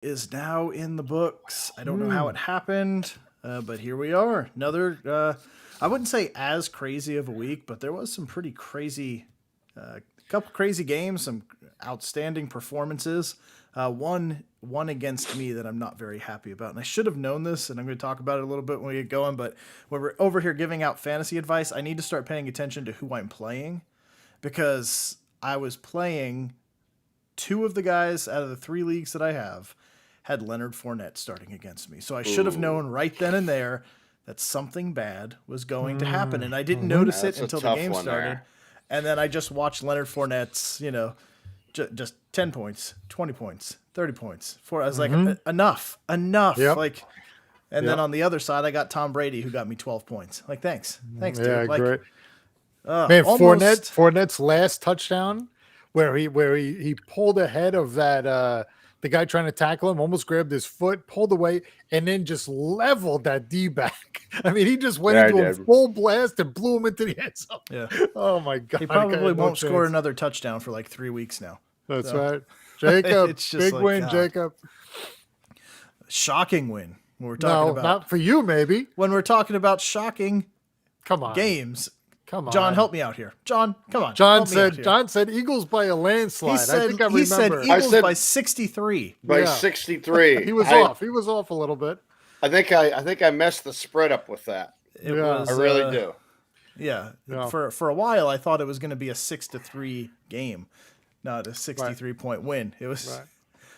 is now in the books. I don't know how it happened, but here we are. Another, I wouldn't say as crazy of a week, but there was some pretty crazy, couple crazy games, some outstanding performances. One against me that I'm not very happy about, and I should have known this, and I'm going to talk about it a little bit when we get going. But when we're over here giving out fantasy advice, I need to start paying attention to who I'm playing, because I was playing two of the guys out of the three leagues that I have had Leonard Fournette starting against me. So I should have known right then and there that something bad was going to happen. And I didn't notice it That's a until the tough game one started. there. And then I just watched Leonard Fournette's, just 10 points, 20 points, 30 points. I was like, enough. Yep. Like, and then on the other side, I got Tom Brady, who got me 12 points. Like, thanks, dude. Yeah, Like, great. Man, Fournette's last touchdown, where he pulled ahead of that the guy trying to tackle him, almost grabbed his foot, pulled away, and then just leveled that D-back. I mean, he just went into a full blast and blew him into the end zone. Yeah. Oh my God. He probably won't score another touchdown for like 3 weeks now. That's right. Jacob, It's just big like, win, God. Jacob. Shocking win. When we're talking about not for you, maybe. when we're talking about shocking Come on. games. Come on. John, help me out here. John, come on. John help me out here. said Eagles by a landslide. He said, I think I remember. he said Eagles I said- by 63. By Yeah. 63. He was off. He was off a little bit. I think I messed the spread up with that. It Yeah. was, I really do. Yeah. Yeah. For a while, I thought it was going to be a 6-3 game, not a 63-point win. It was Right.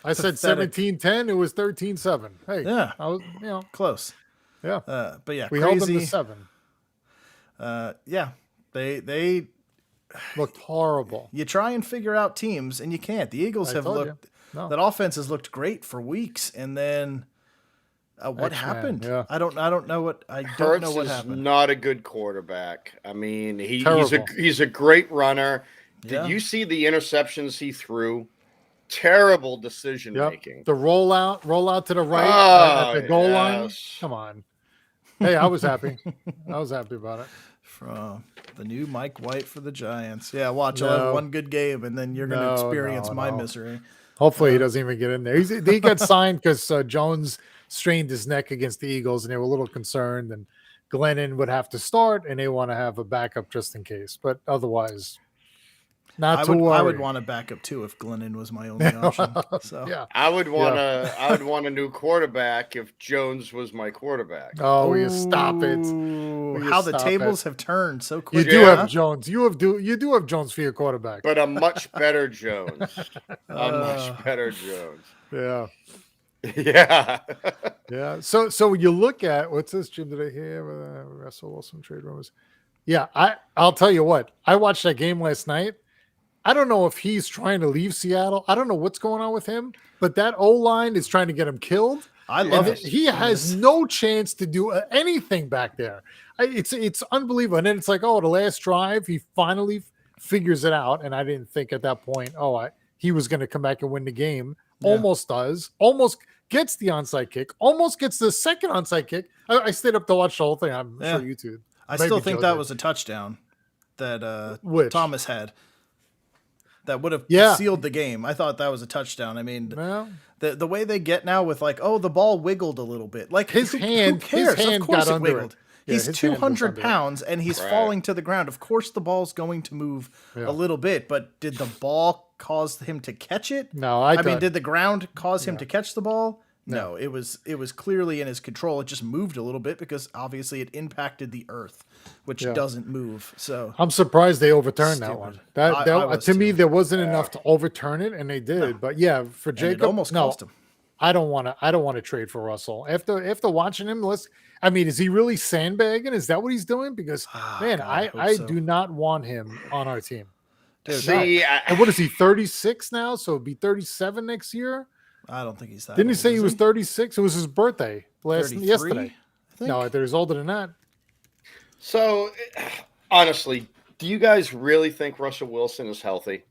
I said Pathetic. 17-10. It was 13-7. Hey, Yeah. I was, close. yeah. But yeah, We held them crazy. to 7. Yeah. They Looked horrible. you try and figure out teams and you can't. The Eagles I have told you. looked No. that offense has looked great for weeks, and then what X-Man, happened? yeah. I don't know what Hurts what is happened. not a good quarterback. I mean, he's Terrible. a great runner. Yeah. Did you see the interceptions he threw? Terrible decision Yep. making. The rollout to the right Oh, at the goal line. yes. Come on. Hey, I was happy. I was happy about it. From the new Mike White for the Giants. Yeah, watch. I'll No. have one good game, and then you're going to No, experience no, my no. misery. Hopefully, he doesn't even get in there. He got signed because Jones strained his neck against the Eagles, and they were a little concerned. And Glennon would have to start, and they want to have a backup just in case. But otherwise, not to worry. I would want a backup too if Glennon was my only option. So Yeah. I would want a new quarterback if Jones was my quarterback. Oh, you stop it. Ooh, You how the stop tables it. have turned so You quickly. do Yeah. have Jones. You do have Jones for your quarterback. But a much better Jones. A much better Jones. Yeah. Yeah. Yeah. So you look at what's this, Jim? Did I hear Russell Wilson trade rumors? Yeah, I'll tell you what. I watched that game last night. I don't know if he's trying to leave Seattle. I don't know what's going on with him, but that O-line is trying to get him killed. I love And it. he has no chance to do anything back there. It's unbelievable. And then it's like, oh, the last drive, he finally figures it out. And I didn't think at that point, he was going to come back and win the game. Yeah. Almost does. Almost gets the onside kick. Almost gets the second onside kick. I stayed up to watch the whole thing. I'm Yeah. sure you two. I Maybe still think Joe that did. was a touchdown that Which? Thomas had. That would have Yeah. sealed the game. I thought that was a touchdown. I mean, Well, the way they get now with like, oh, the ball wiggled a little bit. Like His who hand- cares? his hand Of course got it under it. wiggled. Yeah, He's his hand was 200 under it. pounds and he's Right. falling to the ground. Of course, the ball's going to move Yeah. a little bit, but did the ball cause him to catch it? no, I mean, did the ground cause him to catch the ball? No. No, it was clearly in his control. It just moved a little bit because obviously it impacted the earth, which Yeah. doesn't move. So I'm surprised they overturned that Stupid. one. I was To me, too. there wasn't enough to overturn it, and they did. But yeah, for and Jacob, it almost no, cost him. I don't want to trade for Russell after watching him. Is he really sandbagging? Is that what he's doing? Because man, God, I hope I so. do not want him on our team. Dude, See, And what is he? 36 now, so it'd be 37 next year. I don't think he's that. Didn't he old, say he is was 36? It was his birthday 33, yesterday. I think. No, I thought he was older than that. so honestly, do you guys really think Russell Wilson is healthy?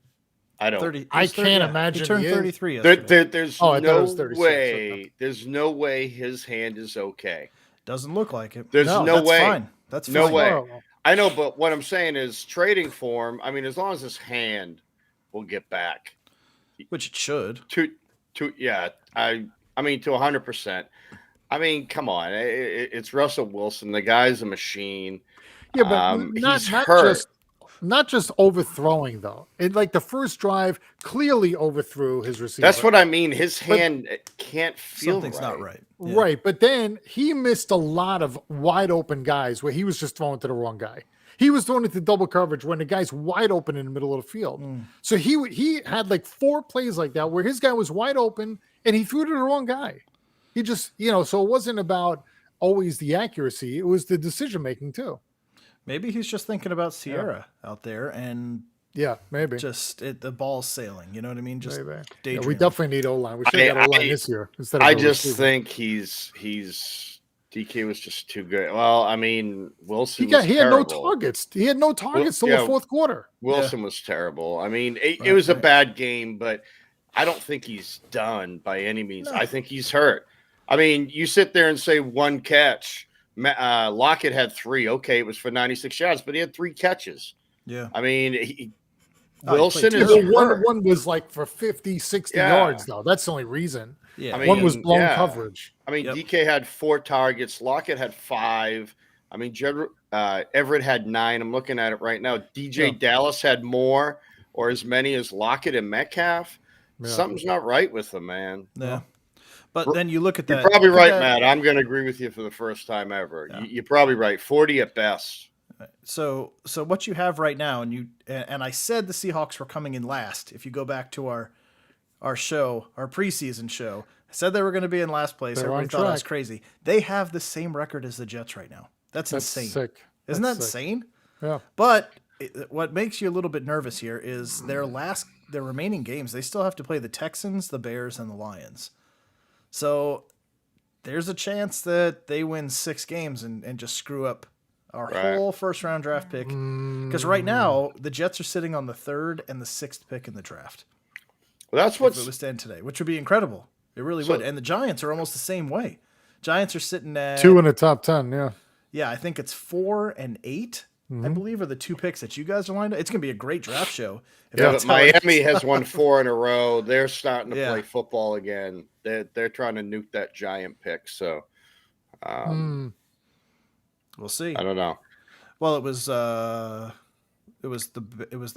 I don't. 30, I he's 30 can't yeah, imagine He turned he is. 33 There, yesterday. there's Oh, I thought it no was 36, way. There's no way his hand is okay. Doesn't look like it. There's No, no That's way. fine. That's No fine. way. Horrible. I know, but what I'm saying is trading for him. I mean, as long as his hand will get back Which it should. to yeah. I mean, to 100%. I mean, come on. It's Russell Wilson. The guy's a machine. Yeah, but He's hurt. Not just overthrowing though. It like the first drive clearly overthrew his receiver. That's what I mean. His hand can't feel something's not right. Yeah. Right, but then he missed a lot of wide open guys where he was just throwing to the wrong guy. He was throwing it to double coverage when the guy's wide open in the middle of the field. So he had like 4 plays like that where his guy was wide open and he threw to the wrong guy. He just, so it wasn't about always the accuracy. It was the decision making too. Maybe he's just thinking about Sierra out there and maybe just the ball's sailing. You know what I mean? Just yeah, we definitely need O-line. We should have got O-line this year instead of I just think he's DK was just too good. Well, I mean, Wilson he had no targets. He had no targets till the fourth quarter. Wilson was terrible. I mean, it was a bad game, but I don't think he's done by any means. No. I think he's hurt. I mean, you sit there and say 1 catch. Lockett had 3. Okay, it was for 96 yards, but he had 3 catches. Yeah. I mean, Wilson is one was like for 50, 60 yards, though. That's the only reason. Yeah. I mean, one was blown coverage. I mean, DK had 4 targets. Lockett had 5. I mean, Everett had 9. I'm looking at it right now. DJ Dallas had more or as many as Lockett and Metcalf. Yeah. Something's not right with them, man. Yeah. But then you look at that. You're probably right, Matt. I'm going to agree with you for the first time ever. Yeah. You're probably right. 40 at best. So what you have right now, and I said the Seahawks were coming in last. If you go back to our show, our preseason show, I said they were going to be in last place. Everybody thought I was crazy. They have the same record as the Jets right now. That's insane. Sick. Isn't that insane? Yeah. But what makes you a little bit nervous here is their remaining games. They still have to play the Texans, the Bears, and the Lions. So there's a chance that they win 6 games and just screw up our whole first-round draft pick. Because right now, the Jets are sitting on the 3rd and the 6th pick in the draft. Well, that's what it was stand today, which would be incredible. It really would. And the Giants are almost the same way. Giants are sitting at 2 in the top 10, yeah. Yeah, I think it's 4 and 8. I believe are the 2 picks that you guys are lined up. It's going to be a great draft show. But Miami has won 4 in a row. They're starting to play football again. They're trying to nuke that Giant pick. So we'll see. I don't know. Well, it was the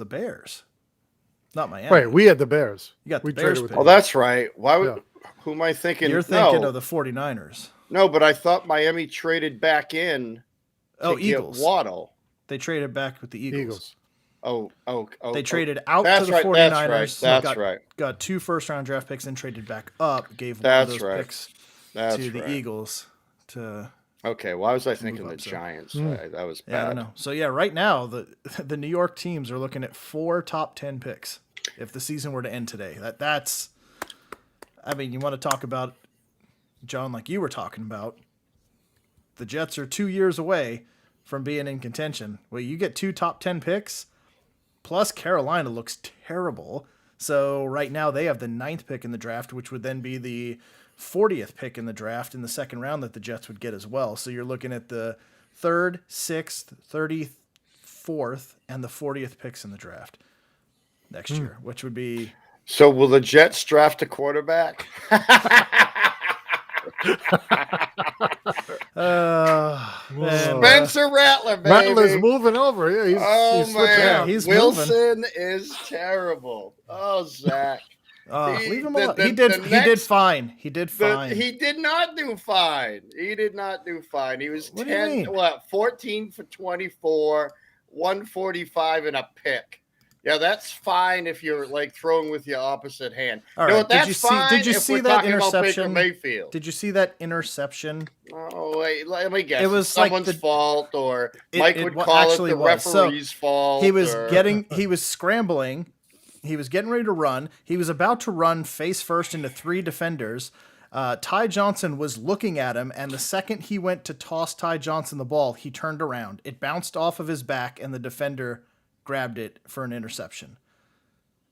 Bears, not Miami. Right, we had the Bears. You got the Bears pick. Oh, that's right. Why would? Who am I thinking? You're thinking of the 49ers. No, but I thought Miami traded back in. Eagles. Get Waddle. They traded back with the Eagles. Oh. They traded out to the 49ers. That's right. Got 2 first-round draft picks and traded back up. Gave one of those picks to the Eagles. Okay, why was I thinking the Giants? That was bad. Yeah, I don't know. So, right now, the New York teams are looking at 4 top 10 picks if the season were to end today. That's – I mean, you want to talk about, John, like you were talking about, the Jets are 2 years away from being in contention. Well, you get 2 top 10 picks, plus Carolina looks terrible. So right now they have the 9th pick in the draft, which would then be the 40th pick in the draft in the second round that the Jets would get as well. So you're looking at the 3rd, 6th, 34th, and the 40th picks in the draft next year, which would be... So will the Jets draft a quarterback? Spencer Rattler, baby. Rattler's moving over. Yeah, he's Wilson moving. Is terrible. Oh, Zach. Leave him alone. He did fine. He did fine. He did not do fine. He was 14 for 24, 145 and a pick. Yeah, that's fine if you're like throwing with your opposite hand. All right. Did you see that interception? Mayfield. Did you see that interception? Oh, wait, let me guess. It was someone's fault, or Mike would call it the referee's fault. He was scrambling. He was getting ready to run. He was about to run face first into 3 defenders. Ty Johnson was looking at him, and the second he went to toss Ty Johnson the ball, he turned around. It bounced off of his back, and the defender grabbed it for an interception.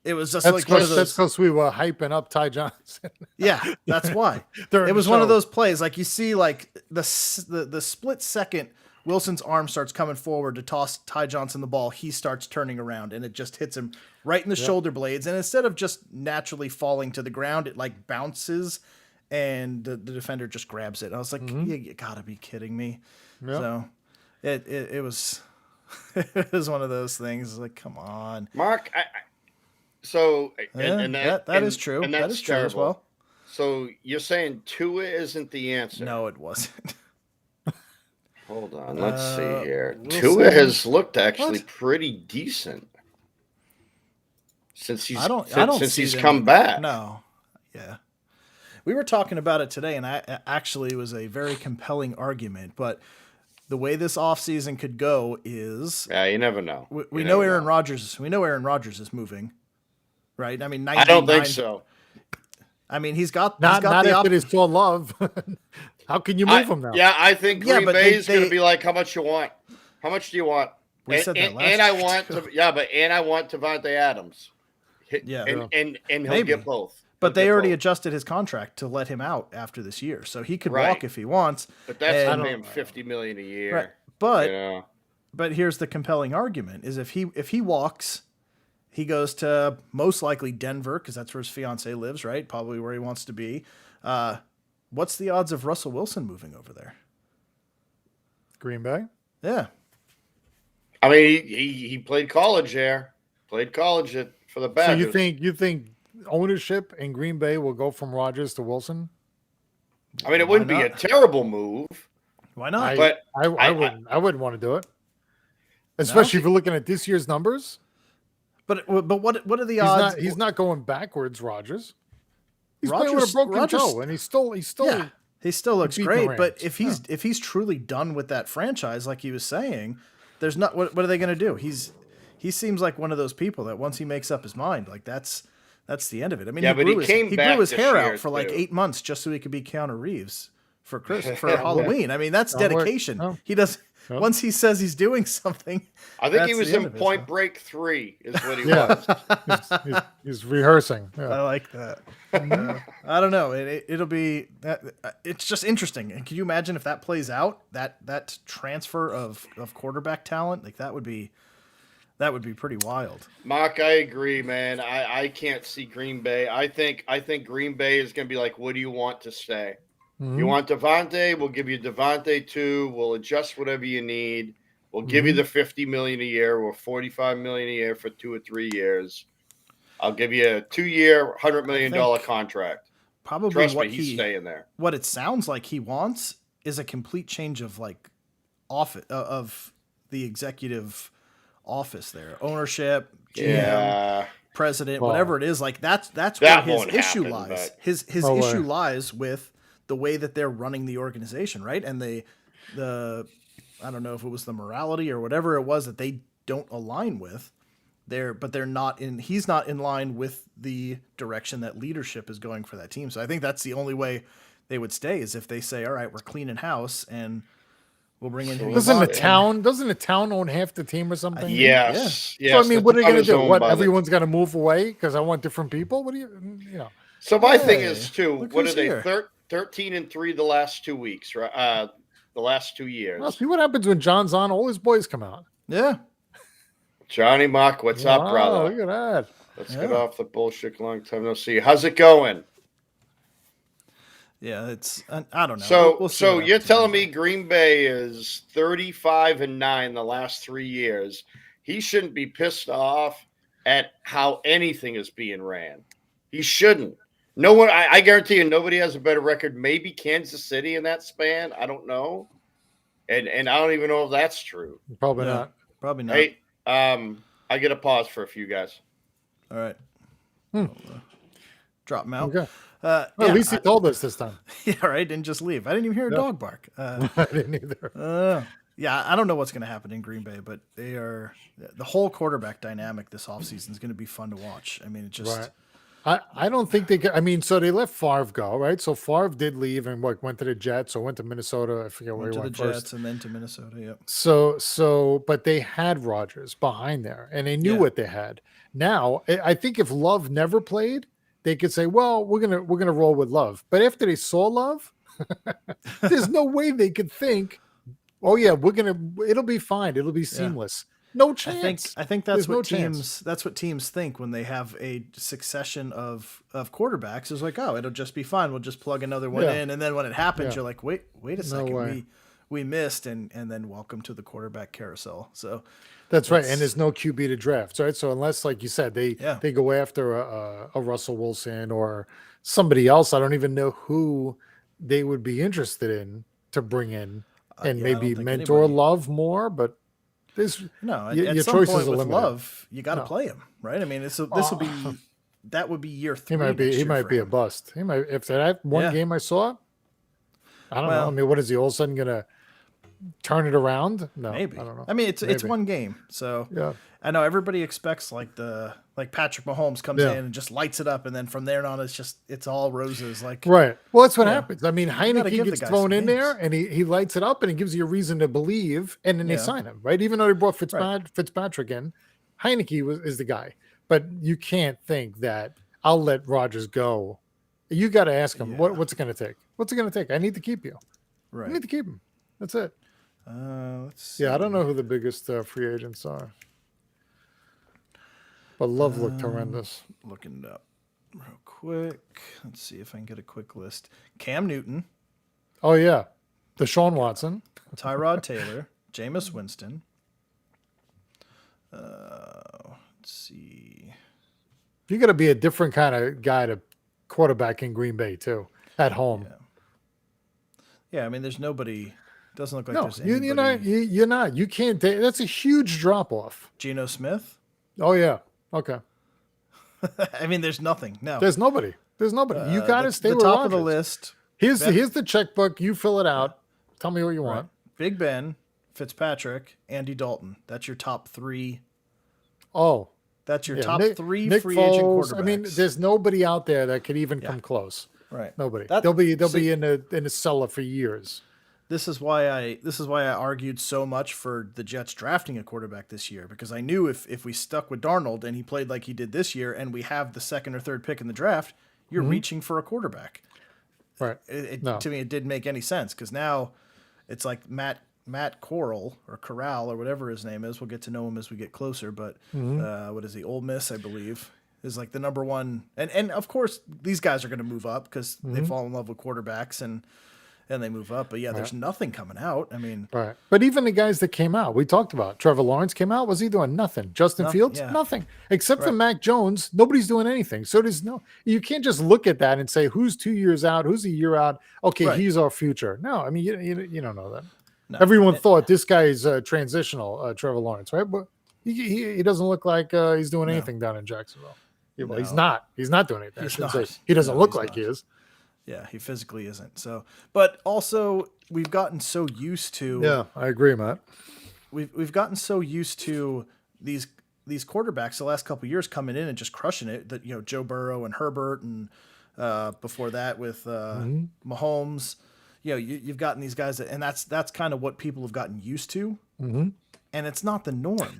It was just that's because we were hyping up Ty Johnson. Yeah, that's why. It was one of those plays like you see, like the split second Wilson's arm starts coming forward to toss Ty Johnson the ball. He starts turning around, and it just hits him right in the shoulder blades. And instead of just naturally falling to the ground, it like bounces and the defender just grabs it. I was like, you gotta be kidding me. Yep. So it was it was one of those things. Like, come on, Mark. That is true. And that is true as well. So you're saying Tua isn't the answer? No, it wasn't. Hold on, let's see here. Tua has looked actually pretty decent since he's come back. No, yeah, we were talking about it today, and it was a very compelling argument. But the way this offseason could go is, you never know. We know Aaron Rodgers. We know Aaron Rodgers is moving, right? I mean, I don't think so. I mean, he's got not if it is for love. How can you move him now? Yeah, I think Green Bay is going to be like, how much you want? How much do you want? We said that last and I want I want Davante Adams. And he'll get both. But they already adjusted his contract to let him out after this year, so he could walk if he wants. But that's going to pay him $50 million a year. Right. But here's the compelling argument: is if he walks, he goes to most likely Denver because that's where his fiance lives, right? Probably where he wants to be. What's the odds of Russell Wilson moving over there? Green Bay? Yeah. I mean, he played college there. Played college for the Badgers. So you think ownership in Green Bay will go from Rodgers to Wilson? I mean, it wouldn't be a terrible move. Why not? I wouldn't want to do it. Especially if you're looking at this year's numbers. But what are the odds? He's not going backwards, Rodgers. He's playing with a broken toe, and he still looks great. But if he's truly done with that franchise, like he was saying, there's not. What are they going to do? He seems like one of those people that once he makes up his mind, like that's the end of it. I mean, he grew his hair out for like 8 months just so he could be Keanu Reeves for Halloween. I mean, that's dedication. No. He does. Nope. Once he says he's doing something, I think he was in Point Break 3 is what he was. He's rehearsing. Yeah. I like that. I don't know. It'll be. It's just interesting. And can you imagine if that plays out? That transfer of quarterback talent, like that would be pretty wild. Mark, I agree, man. I can't see Green Bay. I think Green Bay is going to be like, what do you want to stay? Mm-hmm. You want Davante? We'll give you Davante too. We'll adjust whatever you need. We'll give you the $50 million a year or $45 million a year for 2 or 3 years. I'll give you a 2-year, $100 million contract. Probably Trust me, he's staying there. What it sounds like he wants is a complete change of of the executive office there, ownership, GM, president, whatever it is. Like that's where his issue lies. His issue lies with the way that they're running the organization, right? And the I don't know if it was the morality or whatever it was that they don't align with. He's not in line with the direction that leadership is going for that team. So I think that's the only way they would stay is if they say, all right, we're cleaning house and we'll bring in. Doesn't a town own half the team or something? Yes. So I mean, what are they going to do? What, everyone's got to move away because I want different people? What do you know? So my thing is too, what are they? 13-3 the last 2 weeks, right? The last 2 years. Well, see what happens when John's on. All his boys come out. Yeah. Johnny Mock, what's up, brother? Look at that. Let's get off the bullshit. Long time no see. How's it going? Yeah, it's I don't know. So you're telling me Green Bay is 35-9 the last 3 years. He shouldn't be pissed off at how anything is being ran. He shouldn't. No one, I guarantee you, nobody has a better record. Maybe Kansas City in that span. I don't know, and I don't even know if that's true. Probably not. Probably not. Hey, I get a pause for a few guys. All right. Drop them out. Okay. At least he told us this time. Yeah, right. Didn't just leave. I didn't even hear a dog bark. I didn't either. Yeah, I don't know what's going to happen in Green Bay, but the whole quarterback dynamic this offseason is going to be fun to watch. I mean, it just. Right. I don't think they could. I mean, so they let Favre go, right? So Favre did leave and went to the Jets or went to Minnesota. I forget where he went first. Went to the Jets and then to Minnesota. Yep. So, but they had Rodgers behind there, and they knew what they had. Now, I think if Love never played, they could say, "Well, we're gonna roll with Love." But after they saw Love, there's no way they could think, "Oh yeah, it'll be fine. It'll be seamless." No chance. I think that's There's what no teams chance. that's what teams think when they have a succession of quarterbacks. Is like, oh, it'll just be fine. We'll just plug another one Yeah. in, and then when it happens, Yeah. you're like, wait a No second, way. we missed, and then welcome to the quarterback carousel. So That's right, and there's no QB to draft, right? So unless, like you said, they go after a Russell Wilson or somebody else, I don't even know who they would be interested in to bring in and maybe mentor Love more. But there's at your some choices point are with limited. Love, you got to play him, right? I mean, this will be that would be year 3. He might be a bust. He might, if that one game I saw, I don't know. I mean, what is he all of a sudden gonna turn it around? No, maybe. I don't know. I mean, it's one game, so I know everybody expects like Patrick Mahomes comes in and just lights it up, and then from there on, it's all roses. Like right. Well, that's what happens. I mean, Heineke gets thrown in games. there, and he lights it up, and he gives you a reason to believe, and then they sign him, right? Even though they brought Fitzpatrick in, Heineke is the guy. But you can't think that I'll let Rodgers go. You got to ask him what's it going to take. What's it going to take? I need to keep you. Right. I need to keep him. That's it. Let's see. Yeah, I don't know who the biggest free agents are. But Love looked horrendous. Looking it up real quick. Let's see if I can get a quick list. Cam Newton. Oh, yeah. Deshaun Watson. Tyrod Taylor. Jameis Winston. Let's see. You got to be a different kind of guy to quarterback in Green Bay, too, at home. Yeah, I mean, there's nobody... Doesn't look like there's anybody. You're not. You can't. That's a huge drop off. Geno Smith. Oh yeah. Okay. I mean, there's nothing. No. There's nobody. You got to stay the with top Rodgers. of the list. Here's the checkbook. You fill it out. Tell me what you want. Big Ben, Fitzpatrick, Andy Dalton. That's your top 3. Oh. That's your top 3 Nick free Foles, agent quarterbacks. I mean, there's nobody out there that could even come close. Right. Nobody. They'll be in the cellar for years. This is why I argued so much for the Jets drafting a quarterback this year, because I knew if we stuck with Darnold and he played like he did this year, and we have the 2nd or 3rd pick in the draft, you're reaching for a quarterback. Right. To me, it didn't make any sense, because now it's like Matt Corral or Corral or whatever his name is. We'll get to know him as we get closer, but what is he? Ole Miss, I believe, is like the number one. And of course, these guys are going to move up because they fall in love with quarterbacks and they move up. But there's nothing coming out. I mean, right. But even the guys that came out, we talked about Trevor Lawrence came out. Was he doing nothing? Justin Fields, nothing. Except for Mac Jones, nobody's doing anything. So you can't just look at that and say, who's 2 years out? Who's a year out? Okay, he's our future. No, I mean, you don't know that. No. Everyone thought this guy is transitional, Trevor Lawrence, right? But he doesn't look like he's doing anything down in Jacksonville. Yeah, well, he's not. He's not doing anything. He doesn't look like he is. Yeah, he physically isn't. So, but also we've gotten so used to. Yeah, I agree, Matt. We've gotten so used to these quarterbacks the last couple of years coming in and just crushing it. That Joe Burrow and Herbert, and before that with Mahomes. You've gotten these guys, and that's kind of what people have gotten used to. Mm-hmm. And it's not the norm.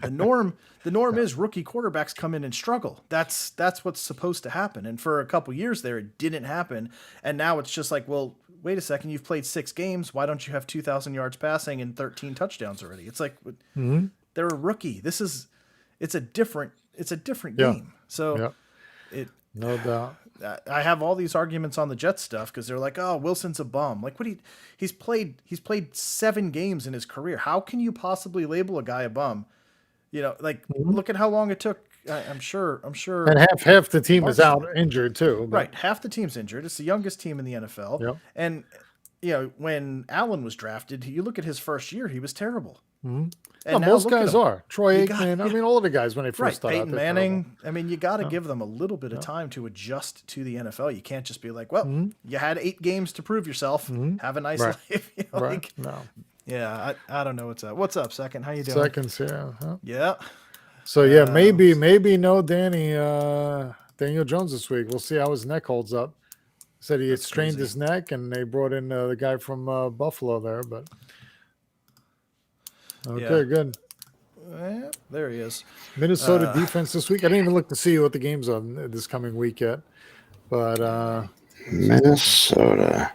The norm is rookie quarterbacks come in and struggle. That's what's supposed to happen. And for a couple years there, it didn't happen. And now it's just like, well, wait a second. You've played 6 games. Why don't you have 2,000 yards passing and 13 touchdowns already? It's like they're a rookie. It's a different game. So no doubt. I have all these arguments on the Jets stuff because they're like, oh, Wilson's a bum. Like, he's played 7 games in his career. How can you possibly label a guy a bum? Look at how long it took. I'm sure. And half the team is out injured too. But. Right, half the team's injured. It's the youngest team in the NFL. Yep. And when Allen was drafted, you look at his first year, he was terrible. Mm-hmm. And most guys are. Troy Aikman, I mean, all of the guys when they first started. Peyton Manning. I mean, you got to give them a little bit of time to adjust to the NFL. You can't just be like, well, you had 8 games to prove yourself. Have a nice life. No. Yeah, I don't know what's up. What's up, Second? How you doing? Seconds, yeah. Huh? Yeah. So, maybe no Daniel Jones this week. We'll see how his neck holds up. Said he had strained his neck, and they brought in the guy from Buffalo there, but... Okay, good. Yeah, there he is. Minnesota defense this week. I didn't even look to see what the game's on this coming week yet. But Minnesota.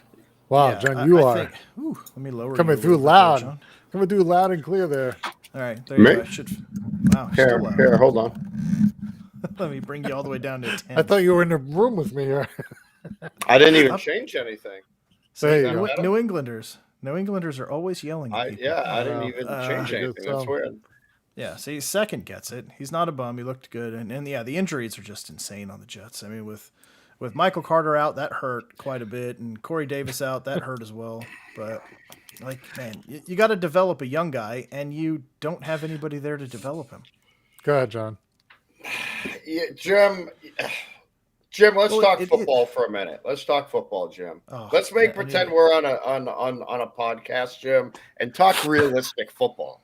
Wow, John, you are let me lower coming through loud. Coming through loud and clear there. All right, there you go. Wow, still loud. Here, hold on. Let me bring you all the way down to 10. I thought you were in the room with me here. I didn't even change anything. New Englanders are always yelling at people. I didn't even change anything. That's weird. Yeah, see, second gets it. He's not a bum. He looked good. And the injuries are just insane on the Jets. I mean, with Michael Carter out, that hurt quite a bit. And Corey Davis out, that hurt as well. But, like, man, you got to develop a young guy, and you don't have anybody there to develop him. Go ahead, John. Yeah, Jim, let's talk football for a minute. Let's talk football, Jim. Let's pretend we're on a podcast, Jim, and talk realistic football.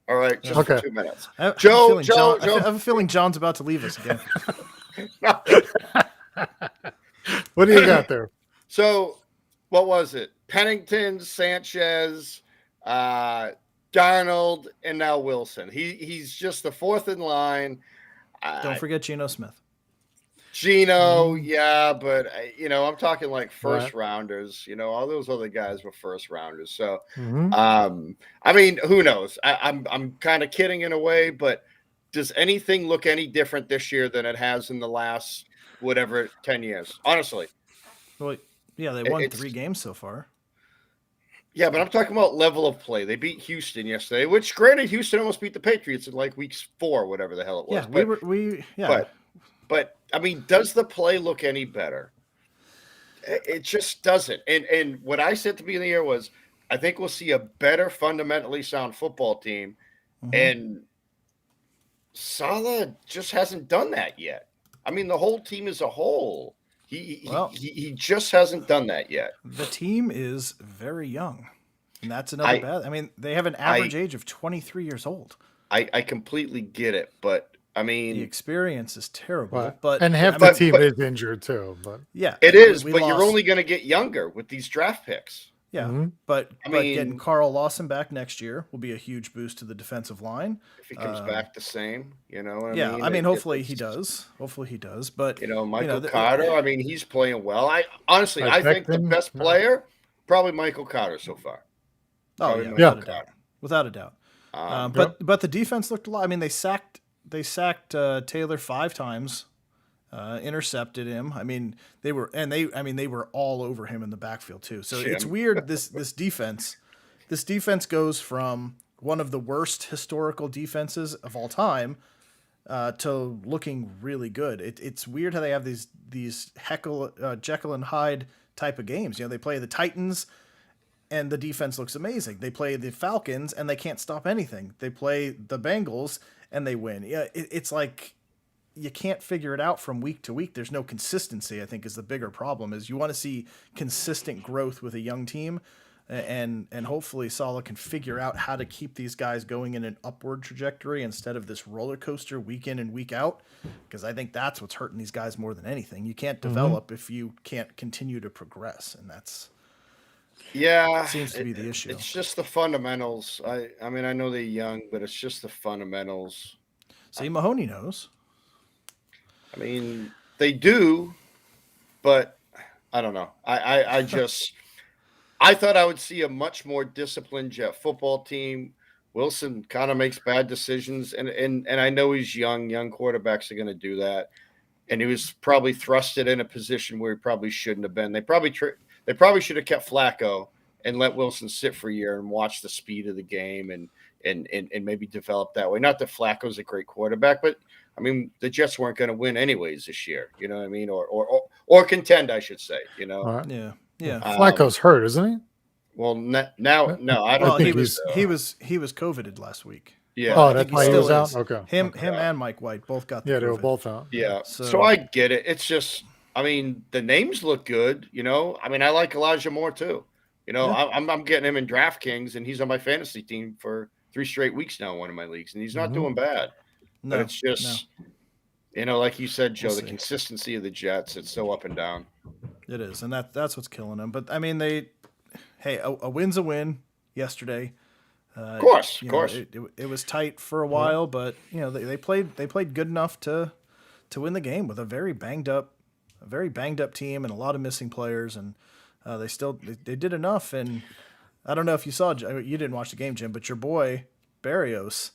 All right, just for 2 minutes. I have a feeling John's about to leave us again. What do you got there? So, what was it? Pennington, Sanchez, Darnold, and now Wilson. He's just the fourth in line. Don't forget Geno Smith. Geno, yeah, but I'm talking like first rounders. All those other guys were first rounders. So, I mean, who knows? I'm kind of kidding in a way, but does anything look any different this year than it has in the last 10 years? Honestly. Well, yeah, they won 3 games so far. Yeah, but I'm talking about level of play. They beat Houston yesterday, which granted, Houston almost beat the Patriots in like weeks 4, whatever the hell it was. Yeah, But I mean, does the play look any better? It just doesn't. And what I said to be in the air was, I think we'll see a better fundamentally sound football team. Mm-hmm. And Saleh just hasn't done that yet. I mean, the whole team as a whole. He just hasn't done that yet. The team is very young, and that's another bad. I mean, they have an average age of 23 years old. I completely get it, but I mean, the experience is terrible. But half the team is injured too. But yeah, it is. But you're only going to get younger with these draft picks. Yeah, but getting Carl Lawson back next year will be a huge boost to the defensive line. If he comes back the same, I mean, hopefully he does. Hopefully he does. But Michael Carter, I mean, he's playing well. I think the best player, probably Michael Carter so far. Without a doubt. But the defense looked a lot. I mean, they sacked Taylor 5 times. Intercepted him. I mean, they were all over him in the backfield too. So it's weird. This defense goes from one of the worst historical defenses of all time to looking really good. It's weird how they have these Jekyll and Hyde type of games. They play the Titans and the defense looks amazing. They play the Falcons and they can't stop anything. They play the Bengals and they win. Yeah, it's like you can't figure it out from week to week. There's no consistency, I think, is the bigger problem. Is you want to see consistent growth with a young team, and hopefully Saleh can figure out how to keep these guys going in an upward trajectory instead of this roller coaster week in and week out, because I think that's what's hurting these guys more than anything. You can't develop if you can't continue to progress, and that's seems to be the issue. It's just the fundamentals. I mean, I know they're young, but it's just the fundamentals. See, Mahoney knows. I mean, they do, but I don't know. I thought I would see a much more disciplined Jet football team. Wilson kind of makes bad decisions, and I know he's young. Young quarterbacks are going to do that, and he was probably thrusted in a position where he probably shouldn't have been. They probably should have kept Flacco and let Wilson sit for a year and watch the speed of the game and maybe develop that way. Not that Flacco's a great quarterback, but I mean, the Jets weren't going to win anyways this year. You know what I mean? Or contend, I should say. Yeah. Flacco's hurt, isn't he? Well, now, no, I don't. Well, he was COVIDed last week. Yeah. Oh, that's why he was out. Okay. Him and Mike White both got. Yeah, they were both out. Yeah. So I get it. It's just, I mean, the names look good. I mean, I like Elijah Moore too. I'm getting him in DraftKings, and he's on my fantasy team for 3 straight weeks now in one of my leagues, and he's not doing bad. But it's just, like you said, Joe, the consistency of the Jets, it's so up and down. It is, and that's what's killing them. But, I mean, a win's a win yesterday. Of course. It was tight for a while, but, they played good enough to win the game with a very banged up team and a lot of missing players, and they did enough. And I don't know if you saw, you didn't watch the game, Jim, but your boy Barrios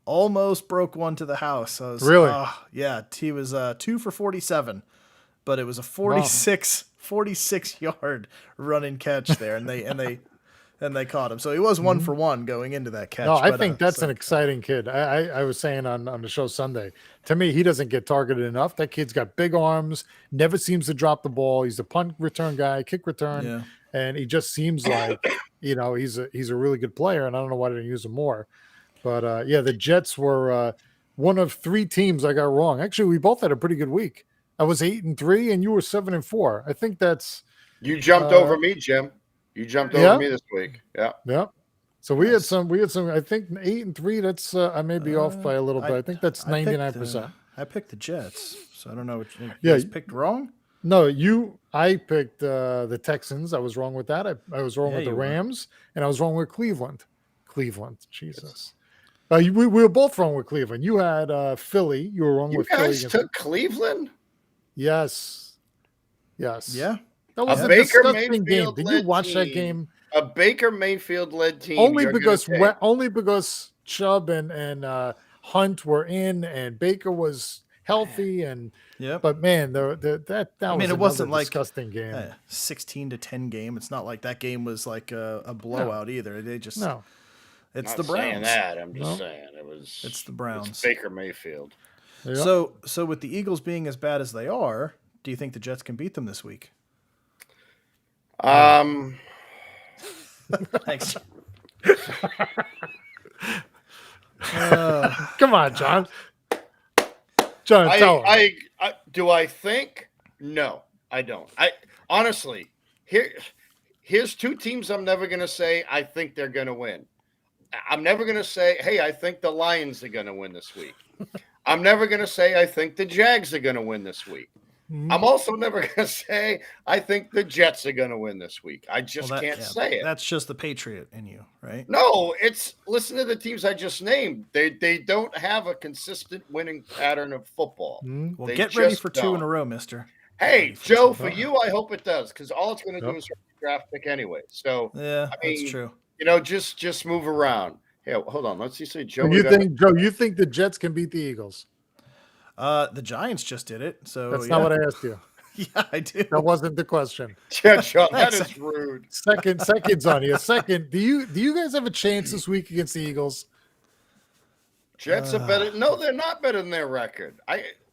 almost broke one to the house. Really? Yeah, he was 2 for 47, but it was a 46 yard running catch there, and they caught him. So he was 1 for 1 going into that catch. No, I think that's an exciting kid. I was saying on the show Sunday, to me, he doesn't get targeted enough. That kid's got big arms, never seems to drop the ball. He's a punt return guy, kick return, and he just seems like, he's a really good player, and I don't know why they didn't use him more. But the Jets were one of 3 teams I got wrong. Actually, we both had a pretty good week. I was 8-3, and you were 7-4. I think that's you jumped over me, Jim. You jumped over me this week. Yeah. Yeah. So we had some. I think 8-3. That's I may be off by a little bit. I think that's 99%. I picked the Jets, so I don't know what you guys picked wrong. No, I picked the Texans. I was wrong with that. I was wrong with the Rams, and I was wrong with Cleveland. Jesus. We were both wrong with Cleveland. You had Philly. You were wrong with Philly. You guys took Cleveland? Yes. Yeah. That was a disgusting game. Did you watch that game? A Baker Mayfield-led team. Only because Chubb and Hunt were in, and Baker was healthy, and But man, that was it wasn't like disgusting game. 16-10 game. It's not like that game was like a blowout either. They just no. It's not the Browns. Saying that. I'm just saying it's the Browns. It's Baker Mayfield. Yep. So with the Eagles being as bad as they are, do you think the Jets can beat them this week? Thanks. Come on, John. Tell him. Do I think? No, I don't. I honestly, here's 2 teams I'm never going to say I think they're going to win. I'm never going to say, hey, I think the Lions are going to win this week. I'm never going to say I think the Jags are going to win this week. I'm also never going to say I think the Jets are going to win this week. I just can't say it. That's just the Patriot in you, right? No, listen to the teams I just named. They don't have a consistent winning pattern of football. Well, get ready for 2 in a row, mister. Hey, Joe, for you, I hope it does, because all it's going to do is draft pick anyway. So that's true. Just move around. Hey, hold on. Let's see. Say Joe. You think the Jets can beat the Eagles? The Giants just did it. So that's not what I asked you. Yeah, I do. That wasn't the question. Yeah, Sean, that is rude. Seconds on you. Second. Do you guys have a chance this week against the Eagles? Jets are better. No, they're not better than their record.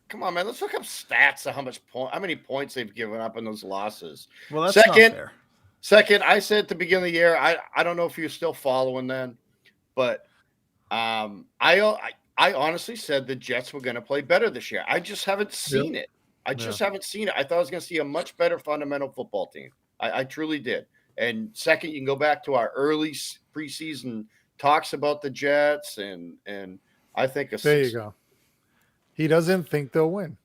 Come on, man. Let's look up stats of how many points they've given up in those losses. Well, that's not fair. Second, I said at the beginning of the year, I don't know if you're still following then, but I honestly said the Jets were going to play better this year. I just haven't seen it. I just haven't seen it. I thought I was going to see a much better fundamental football team. I truly did. And second, you can go back to our early preseason talks about the Jets, and I think there you go. He doesn't think they'll win.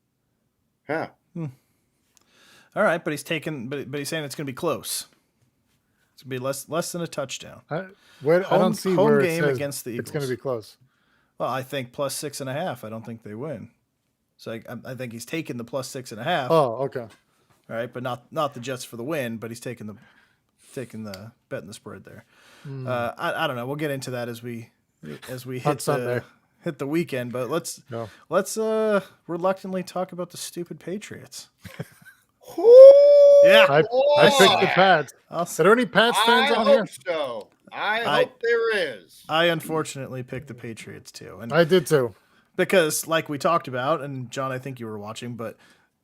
Yeah. All right, but he's saying it's going to be close. It's going to be less than a touchdown. I don't see home where game it says against the Eagles. It's going to be close. Well, I think plus 6.5. I don't think they win. So I think he's taking the plus 6.5. Oh, okay. All right, but not the Jets for the win, but he's taking the betting the spread there. I don't know. We'll get into that as we hit the weekend. But let's reluctantly talk about the stupid Patriots. Yeah, I picked the Pats. Are there any Pats fans on here? So. I hope there is. I unfortunately picked the Patriots too. And I did too. Because like we talked about, and John, I think you were watching, but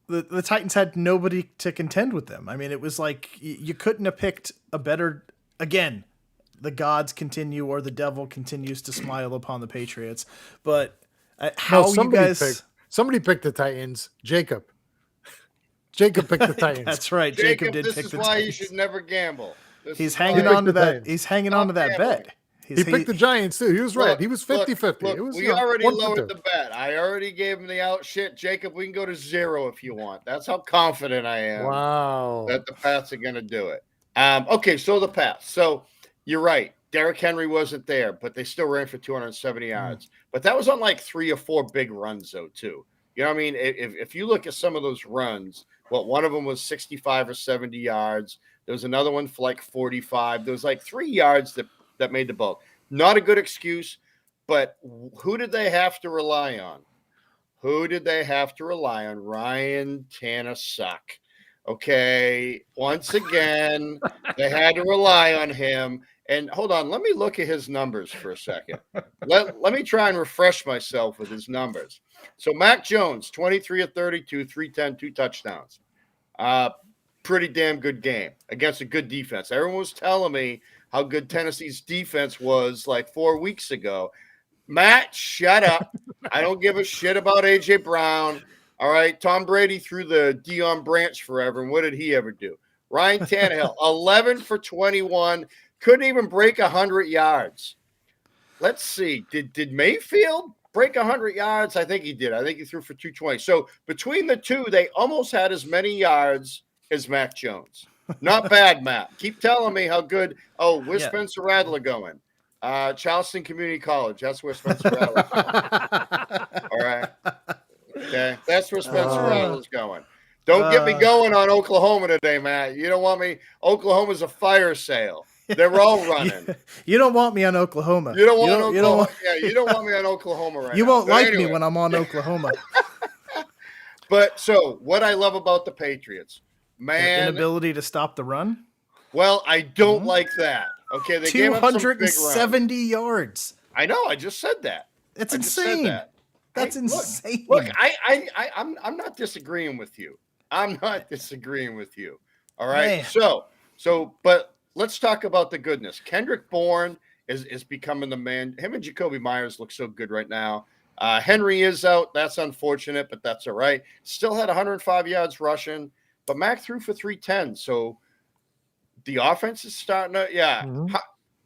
the Titans had nobody to contend with them. I mean, it was like you couldn't have picked a better, again, the gods continue or the devil continues to smile upon the Patriots. But somebody picked the Titans. Jacob picked the Titans. That's right. Jacob did pick the Titans. This is why you should never gamble. He's hanging on to that. He's hanging on to that bet. He picked the Giants too. He was right. He was 50-50. We already lowered the bet. I already gave him the out shit. Jacob, we can go to 0 if you want. That's how confident I am. Wow. That the Pats are going to do it. Okay, so the Pats. So you're right. Derrick Henry wasn't there, but they still ran for 270 yards. But that was on like 3 or 4 big runs though too. You know what I mean? If you look at some of those runs, one of them was 65 or 70 yards. There was another one for like 45. There was like 3 yards that made the bulk. Not a good excuse, But who did they have to rely on? Who did they have to rely on? Ryan Tanasyuk. Okay. Once again, they had to rely on him. And hold on, let me look at his numbers for a second. Let me try and refresh myself with his numbers. So Mac Jones, 23 of 32, 310, 2 touchdowns. Pretty damn good game against a good defense. Everyone was telling me how good Tennessee's defense was like 4 weeks ago. Matt, shut up. I don't give a shit about A.J. Brown. All right. Tom Brady threw the Deion Branch forever. And what did he ever do? Ryan Tannehill, 11 for 21. Couldn't even break 100 yards. Let's see. Did Mayfield break 100 yards? I think he did. I think he threw for 220. So between the two, they almost had as many yards as Mac Jones. Not bad, Matt. Keep telling me how good. Oh, where's Spencer Rattler going? Charleston Community College. That's where Spencer Rattler's going. All right. Okay. That's where Spencer Rattler's going. Don't get me going on Oklahoma today, Matt. You don't want me. Oklahoma's a fire sale. They're all running. You don't want me on Oklahoma. You don't want Oklahoma. You don't want, you don't want me on Oklahoma right now. You won't like me when I'm on Oklahoma. But so what I love about the Patriots, man, their inability to stop the run. Well, I don't like that. Okay, they 270 yards. I know. I just said that. It's insane. That's insane. Look, I'm not disagreeing with you. I'm not disagreeing with you. All right. Man. So, but let's talk about the goodness. Kendrick Bourne is becoming the man. Him and Jacoby Myers look so good right now. Henry is out. That's unfortunate, but that's all right. Still had 105 yards rushing, but Mac threw for 310. So the offense is starting to, Mm-hmm.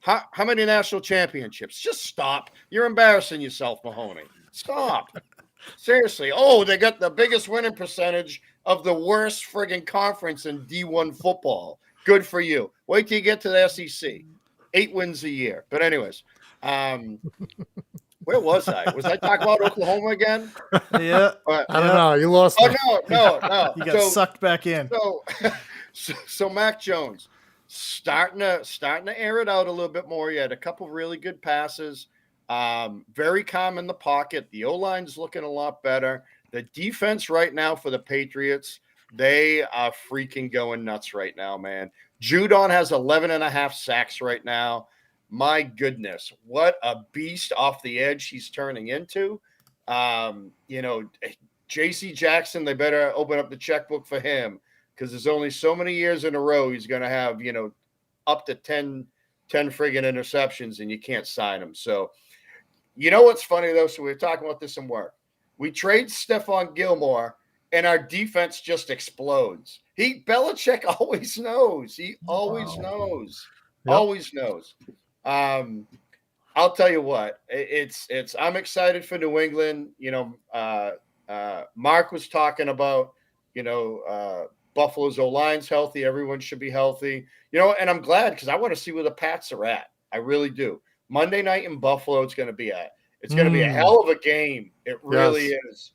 How many national championships? Just stop. You're embarrassing yourself, Mahoney. Stop. Seriously. Oh, they got the biggest winning percentage of the worst friggin' conference in D1 football. Good for you. Wait till you get to the SEC. 8 wins a year. But anyways, where was I? Was I talking about Oklahoma again? Yeah. I don't know. You lost. Oh, no. You got sucked back in. So Mac Jones starting to air it out a little bit more. He had a couple really good passes. Very calm in the pocket. The O-line's looking a lot better. The defense right now for the Patriots, they are freaking going nuts right now, man. Judon has 11.5 sacks right now. My goodness, what a beast off the edge he's turning into. J.C. Jackson, they better open up the checkbook for him because there's only so many years in a row he's going to have, up to 10 friggin' interceptions, and you can't sign him. So, you know what's funny, though? So we were talking about this in work. We trade Stephon Gilmore, and our defense just explodes. Belichick always knows. He always knows. Yep. Always knows. I'll tell you what. I'm excited for New England. Mark was talking about, Buffalo's O-line's healthy. Everyone should be healthy. And I'm glad because I want to see where the Pats are at. I really do. Monday night in Buffalo, it's going to be a hell of a game. It really is.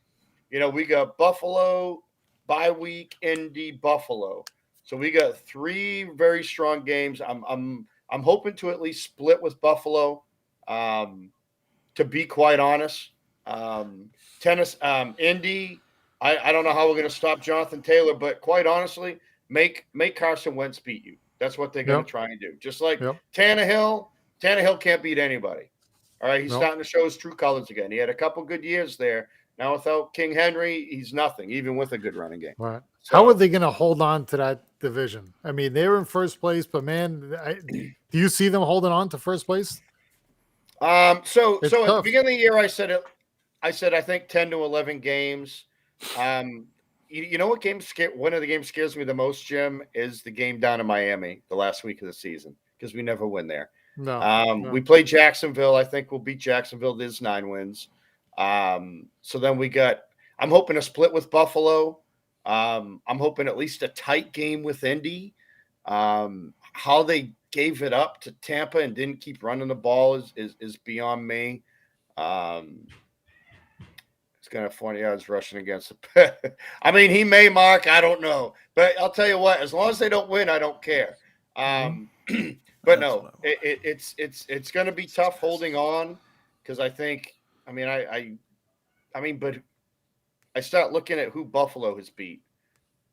We got Buffalo, bye week, Indy, Buffalo. So we got 3 very strong games. I'm hoping to at least split with Buffalo. To be quite honest, Indy. I don't know how we're going to stop Jonathan Taylor, but quite honestly, make Carson Wentz beat you. That's what they're going to try and do. Just like Tannehill. Tannehill can't beat anybody. All right, he's starting to show his true colors again. He had a couple good years there. Now without King Henry, he's nothing, even with a good running game. Right. So, how are they going to hold on to that division? I mean, they were in first place, but man, do you see them holding on to first place? So at the beginning of the year, I said I think 10 to 11 games. You know what one of the games scares me the most, Jim, is the game down in Miami the last week of the season because we never win there. No. We play Jacksonville. I think we'll beat Jacksonville. There's 9 wins. So then I'm hoping to split with Buffalo. I'm hoping at least a tight game with Indy. How they gave it up to Tampa and didn't keep running the ball is beyond me. He's going to have 40 yards rushing against the I mean, he may mark. I don't know. But I'll tell you what, as long as they don't win, I don't care. But no, it's going to be tough holding on because I think, I mean, but I start looking at who Buffalo has beat.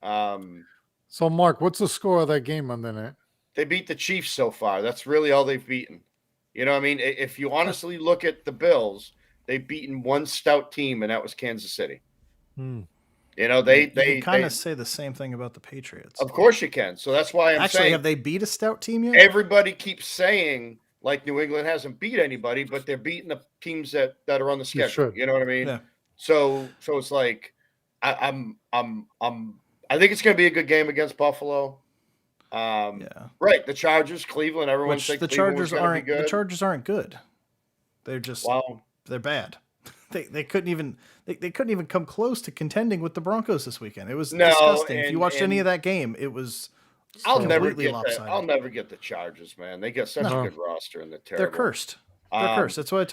So, Mark, what's the score of that game Monday night? They beat the Chiefs so far. That's really all they've beaten. You know what I mean? If you honestly look at the Bills, they've beaten one stout team, and that was Kansas City. You know, they kind of say the same thing about the Patriots. Of course you can. So that's why I'm saying. Have they beat a stout team yet? Everybody keeps saying like New England hasn't beat anybody, but they're beating the teams that are on the schedule. You know what I mean? Yeah. So it's like I think it's going to be a good game against Buffalo. Right. The Chargers, Cleveland. Everyone thinks the Chargers aren't good. The Chargers aren't good. They're just they're bad. They couldn't even they couldn't even come close to contending with the Broncos this weekend. It was disgusting. If you watched any of that game, it was I'll never get the Chargers, man. They got such a good roster and they're cursed. They're cursed. That's what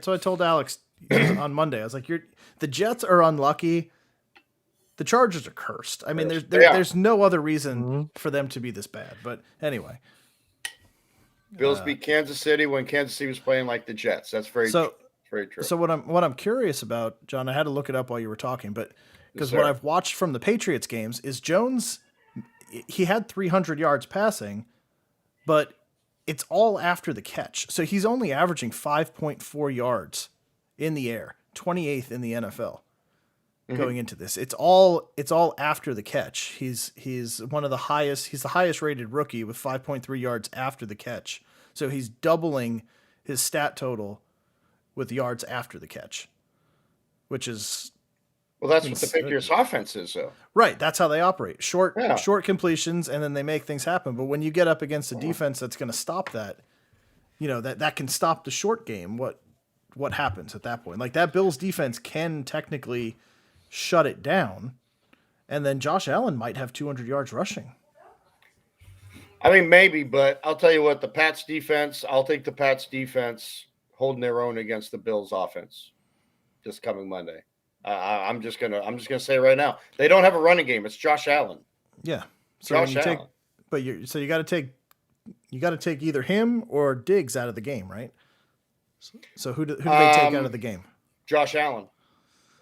I told Alex on Monday. I was like, the Jets are unlucky. The Chargers are cursed. I mean, there's no other reason for them to be this bad. But anyway. Bills beat Kansas City when Kansas City was playing like the Jets. That's very true. So what I'm curious about, John, I had to look it up while you were talking, but because what I've watched from the Patriots games is Jones, he had 300 yards passing, but it's all after the catch. So he's only averaging 5.4 yards in the air, 28th in the NFL going into this. It's all after the catch. He's one of the highest. He's the highest rated rookie with 5.3 yards after the catch. So he's doubling his stat total with yards after the catch, which is that's what the Patriots offense is, though. Right, that's how they operate. Short completions, and then they make things happen. But when you get up against a defense that's going to stop that, you know that can stop the short game. What happens at that point? Like that Bills defense can technically shut it down, and then Josh Allen might have 200 yards rushing. I mean, maybe, but I'll tell you what, the Pats defense. I'll take the Pats defense holding their own against the Bills offense this coming Monday. I'm just gonna say right now, they don't have a running game. It's Josh Allen. Yeah, so Josh Allen. You got to take either him or Diggs out of the game, right? So who do they take out of the game? Josh Allen.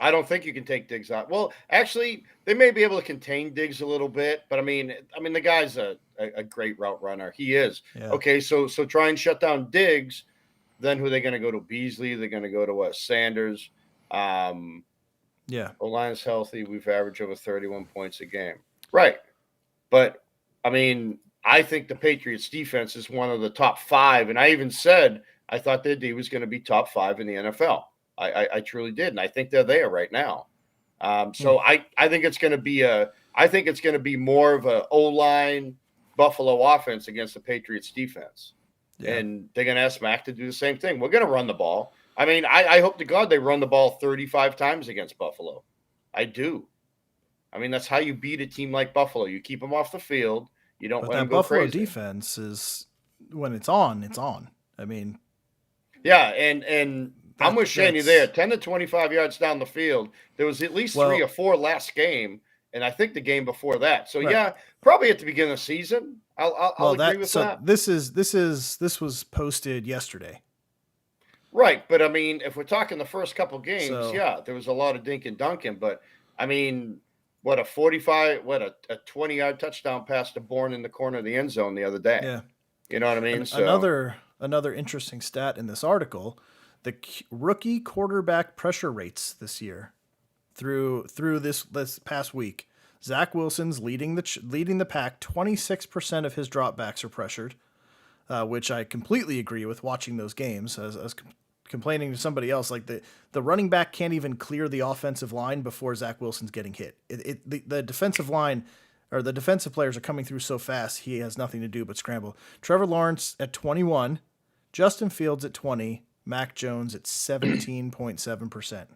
I don't think you can take Diggs out. Well, actually, they may be able to contain Diggs a little bit, but I mean, the guy's a great route runner. He is. Yeah. Okay, so try and shut down Diggs. Then who are they going to go to? Beasley. They're going to go to Sanders. O-line's healthy. We've averaged over 31 points a game. Right. But, I mean, I think the Patriots defense is one of the top 5. And I even said I thought their D was going to be top 5 in the NFL. I truly did. And I think they're there right now. So I think it's going to be more of a O-line Buffalo offense against the Patriots defense. Yeah. And they're going to ask Mac to do the same thing. We're going to run the ball. I mean, I hope to God they run the ball 35 times against Buffalo. I do. I mean, that's how you beat a team like Buffalo. You keep them off the field. You don't let them go crazy. But that Buffalo defense is, when it's on, it's on. I mean. Yeah, and I'm with Shaney there. 10 to 25 yards down the field. There was at least 3 or 4 last game, and I think the game before that. So, yeah, probably at the beginning of the season. I'll agree with that. This was posted yesterday. Right, but I mean, if we're talking the first couple games, there was a lot of dink and dunking, but I mean, a 20-yard touchdown pass to Bourne in the corner of the end zone the other day. Yeah, you know what I mean. Another interesting stat in this article: the rookie quarterback pressure rates this year through this past week. Zach Wilson's leading the pack. 26% of his dropbacks are pressured. Which I completely agree with watching those games. As complaining to somebody else, like the running back can't even clear the offensive line before Zach Wilson's getting hit. The defensive line or the defensive players are coming through so fast, he has nothing to do but scramble. Trevor Lawrence at 21, Justin Fields at 20, Mac Jones at 17.7%.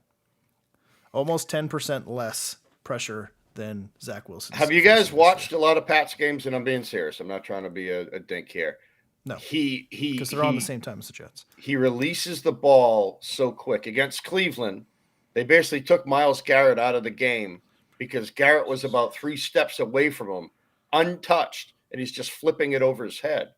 Almost 10% less pressure than Zach Wilson. Have you guys watched a lot of Pats games? And I'm being serious. I'm not trying to be a dink here. No, because they're on the same time as the Jets. He releases the ball so quick. Against Cleveland, they basically took Myles Garrett out of the game because Garrett was about 3 steps away from him, untouched, and he's just flipping it over his head.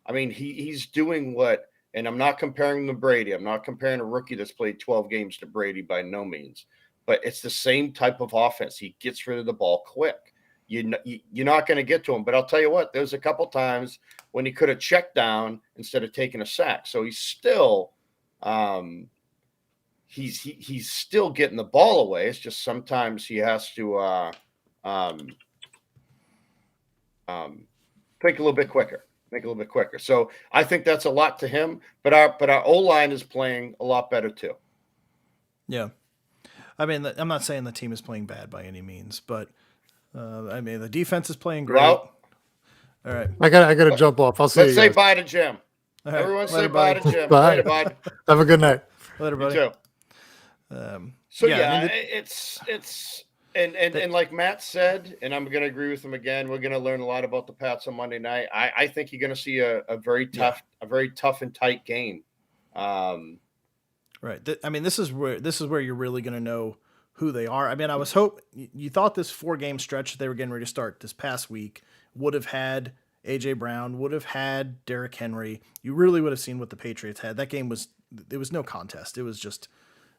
I mean, he's doing what And I'm not comparing him to Brady. I'm not comparing a rookie that's played 12 games to Brady by no means. But it's the same type of offense. He gets rid of the ball quick. You're not going to get to him. But I'll tell you what, there's a couple times when he could have checked down instead of taking a sack. So he's still he's still getting the ball away. It's just sometimes he has to think a little bit quicker. So I think that's a lot to him. But our O-line is playing a lot better too. Yeah. I mean, I'm not saying the team is playing bad by any means, but I mean, the defense is playing great. Well, all right. I gotta jump off. I'll see Let's you say guys. bye to Jim. All right. Everyone Later, say bye buddy. to Jim. Bye. Later, bud. Have a good night. Later, You buddy. too. So yeah, I mean, it's and like Matt said, and I'm going to agree with him again. We're going to learn a lot about the Pats on Monday night. I think you're going to see a very tough, and tight game. Right. I mean, this is where you're really going to know who they are. I mean, you thought this 4-game stretch they were getting ready to start this past week would have had AJ Brown, would have had Derrick Henry. You really would have seen what the Patriots had. That game was no contest. It was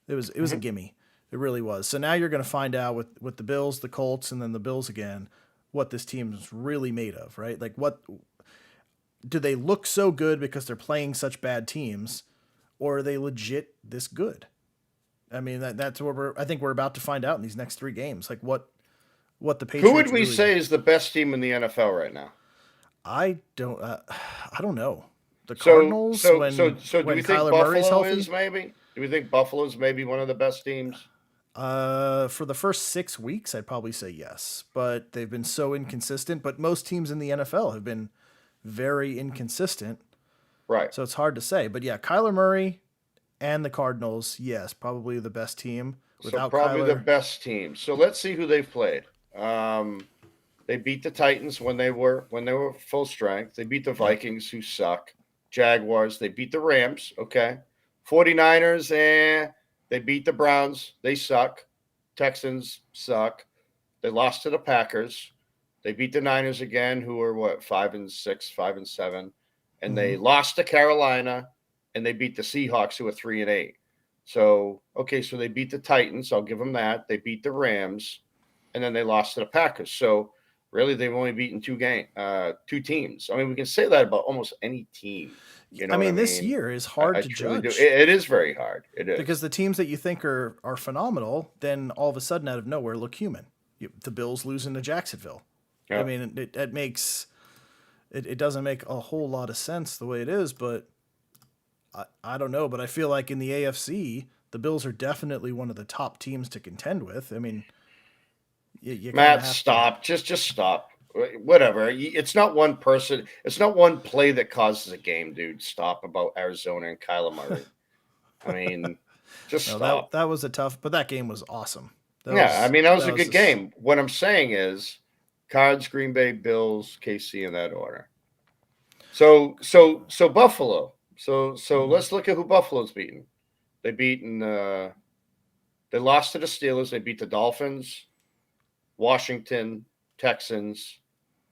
a gimme. It really was. So now you're going to find out with the Bills, the Colts, and then the Bills again, what this team is really made of, right? Like, what do they look so good because they're playing such bad teams, or are they legit this good? I mean, that's what I think we're about to find out in these next 3 games. Like what the Patriots. Who would we say is the best team in the NFL right now? I don't know. The Cardinals. So when do we think Kyler Murray's Buffalo healthy? is maybe? Do we think Buffalo's maybe one of the best teams? For the first 6 weeks, I'd probably say yes, but they've been so inconsistent. But most teams in the NFL have been very inconsistent, Right. so it's hard to say. But yeah, Kyler Murray and the Cardinals, yes, probably the best team. So probably the best team. So let's see who they've played. They beat the Titans when they were full strength. They beat the Vikings, who suck. Jaguars. They beat the Rams. Okay. 49ers. They beat the Browns. They suck. Texans suck. They lost to the Packers. They beat the Niners again, who are 5-6, 5-7, and they lost to Carolina, and they beat the Seahawks, who are 3-8. So so they beat the Titans. I'll give them that. They beat the Rams, and then they lost to the Packers. So really, they've only beaten 2 teams. I mean, we can say that about almost any team. You know, this year is hard to judge. It is very hard. It is, because the teams that you think are phenomenal, then all of a sudden out of nowhere look human. The Bills losing to Jacksonville. Yeah. I mean, it doesn't make a whole lot of sense the way it is, but I don't know. But I feel like in the AFC, the Bills are definitely one of the top teams to contend with. I mean, Matt, stop. Just stop. Whatever. It's not one person. It's not one play that causes a game, dude. Stop about Arizona and Kyler Murray. I mean, just stop. That was a tough, but that game was awesome. That was a good game. What I'm saying is Cards, Green Bay, Bills, KC in that order. So Buffalo. So let's look at who Buffalo's beaten. They lost to the Steelers. They beat the Dolphins, Washington, Texans,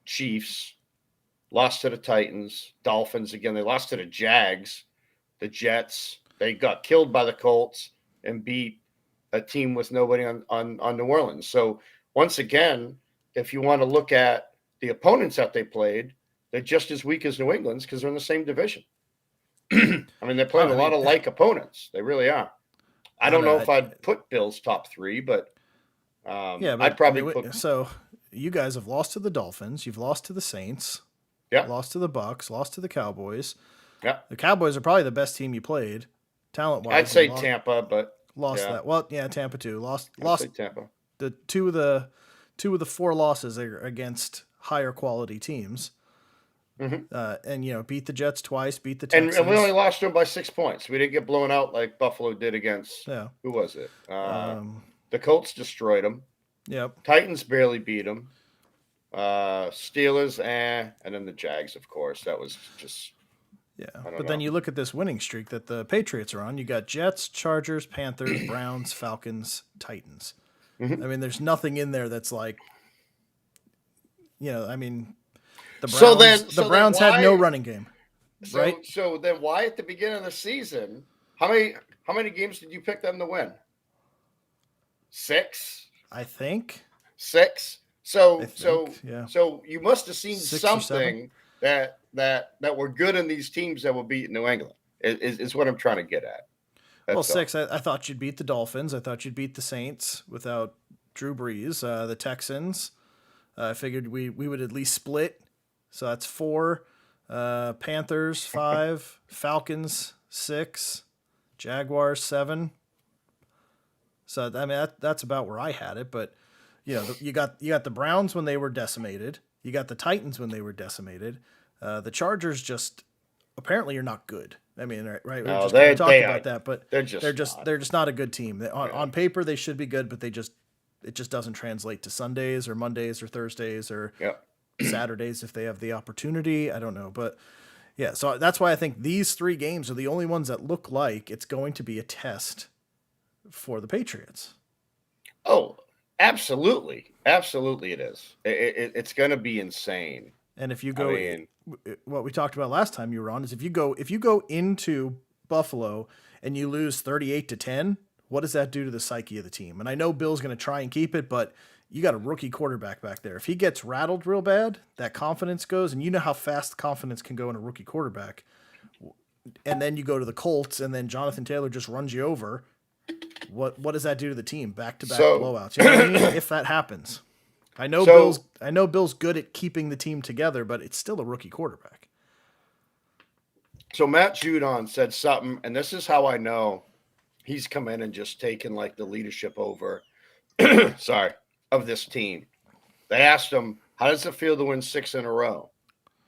Chiefs, lost to the Titans, Dolphins again. They lost to the Jags, the Jets. They got killed by the Colts and beat a team with nobody on New Orleans. So once again, if you want to look at the opponents that they played, they're just as weak as New England's because they're in the same division. I mean, they're playing a lot of like opponents. They really are. I don't know if I'd put Bills top 3, but I'd probably put. So you guys have lost to the Dolphins. You've lost to the Saints. Yeah. Lost to the Bucks. Lost to the Cowboys. Yeah. The Cowboys are probably the best team you played, talent-wise. I'd say Tampa, but lost that. Well, yeah, Tampa too. Lost Tampa. The two of the 4 losses are against higher quality teams. Mm-hmm. And beat the Jets twice, beat the Texans. And we only lost to them by 6 points. We didn't get blown out like Buffalo did against. Yeah. Who was it? The Colts destroyed them. Yep. Titans barely beat them. Steelers, and then the Jags, of course. That was just. Yeah, but then you look at this winning streak that the Patriots are on. You got Jets, Chargers, Panthers, Browns, Falcons, Titans. Mm-hmm. I mean, there's nothing in there that's like, I mean, the Browns had no running game. right? So then why at the beginning of the season, how many games did you pick them to win? 6? I think. 6. Yeah. So you must have seen 6 or 7. something that were good in these teams that will beat New England. Is what I'm trying to get at. Well, 6. I thought you'd beat the Dolphins. I thought you'd beat the Saints without Drew Brees. The Texans. I figured we would at least split. So that's 4. Panthers 5. Falcons 6. Jaguars 7. So I mean that's about where I had it. But you got the Browns when they were decimated. You got the Titans when they were decimated. The Chargers just apparently are not good. I mean, right? No, we talked about that, but they're just not a good team. On paper they should be good, but it just doesn't translate to Sundays or Mondays or Thursdays or Saturdays if they have the opportunity. I don't know, but yeah. So that's why I think these 3 games are the only ones that look like it's going to be a test for the Patriots. Oh, absolutely, it is. It's going to be insane. And if you go, what we talked about last time you were on is if you go into Buffalo and you lose 38-10, what does that do to the psyche of the team? And I know Bill's going to try and keep it, but you got a rookie quarterback back there. If he gets rattled real bad, that confidence goes, and you know how fast confidence can go in a rookie quarterback. And then you go to the Colts, and then Jonathan Taylor just runs you over. What does that do to the team? Back-to-back blowouts. You know what I mean? If that happens. I know Bill's good at keeping the team together, but it's still a rookie quarterback. So Matt Judon said something, and this is how I know he's come in and just taken like the leadership over of this team. They asked him, how does it feel to win 6 in a row?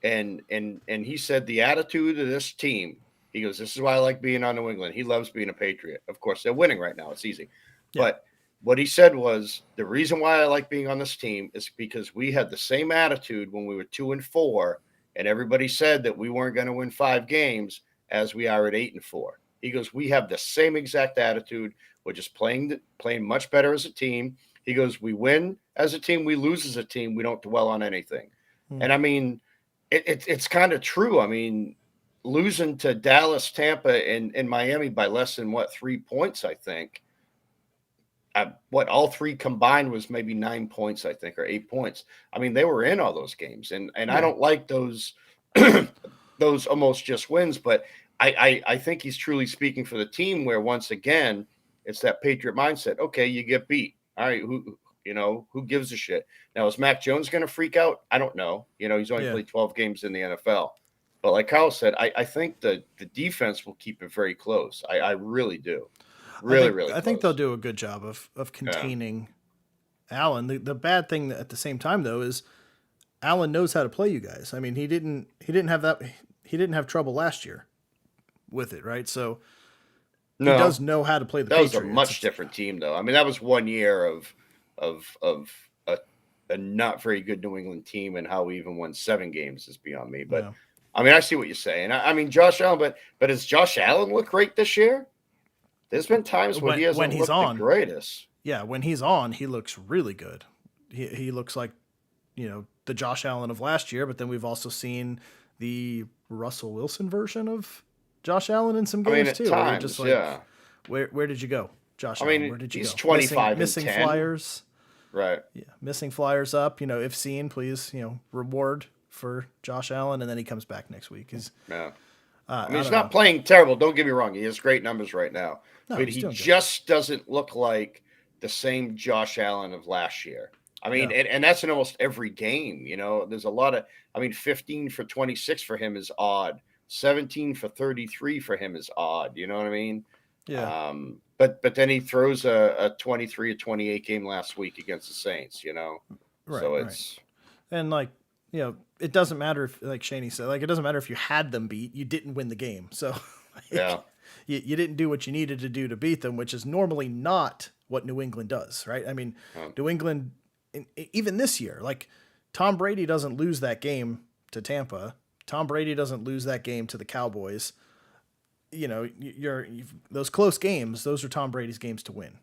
And he said the attitude of this team, he goes, this is why I like being on New England. He loves being a Patriot. Of course, they're winning right now. It's easy. Yeah. But what he said was, the reason why I like being on this team is because we had the same attitude when we were 2-4, and everybody said that we weren't going to win 5 games as we are at 8-4. He goes, we have the same exact attitude. We're just playing much better as a team. He goes, we win as a team, we lose as a team. We don't dwell on anything. And I mean, it's kind of true. I mean, losing to Dallas, Tampa, and Miami by less than 3 points, I think. All 3 combined was maybe 9 points, I think, or 8 points. I mean, they were in all those games, and I don't like those those almost just wins, but I think he's truly speaking for the team, where once again it's that Patriot mindset. Okay, you get beat. All right, who gives a shit? Now, is Mac Jones going to freak out? I don't know. He's only played 12 games in the NFL. But like Kyle said, I think the defense will keep it very close. I really do. Really I think they'll do a good job of containing Allen. The bad thing at the same time, though, is Allen knows how to play you guys. I mean, he didn't have trouble last year with it, right? So he does know how to play the Patriots. That was a much different team, though. I mean, that was 1 year of a not very good New England team, and how we even won 7 games is beyond me. But I mean, I see what you're saying. I mean, Josh Allen, but does Josh Allen look great this year? There's been times when he hasn't looked the greatest. Yeah, when he's on, he looks really good. He looks like, the Josh Allen of last year, but then we've also seen the Russell Wilson version of Josh Allen in some games too. Times, where just like, where did you go, Josh Allen? Where did you he's go? 25 missing and 10. flyers. Right. Yeah, missing flyers up. If seen, please, reward for Josh Allen, and then he comes back next week. He's not playing terrible. Don't get me wrong; he has great numbers right now, but he just doesn't look like the same Josh Allen of last year. I mean, and that's in almost every game. There's a lot of. 15 for 26 for him is odd. 17 for 33 for him is odd. You know what I mean? Yeah. But then he throws a 23-28 game last week against the Saints. Right. So it's and it doesn't matter if, like Shaney said, it doesn't matter if you had them beat, you didn't win the game. So you didn't do what you needed to do to beat them, which is normally not what New England does, right? I mean, New England, even this year, Tom Brady doesn't lose that game to Tampa. Tom Brady doesn't lose that game to the Cowboys. Those close games, those are Tom Brady's games to win.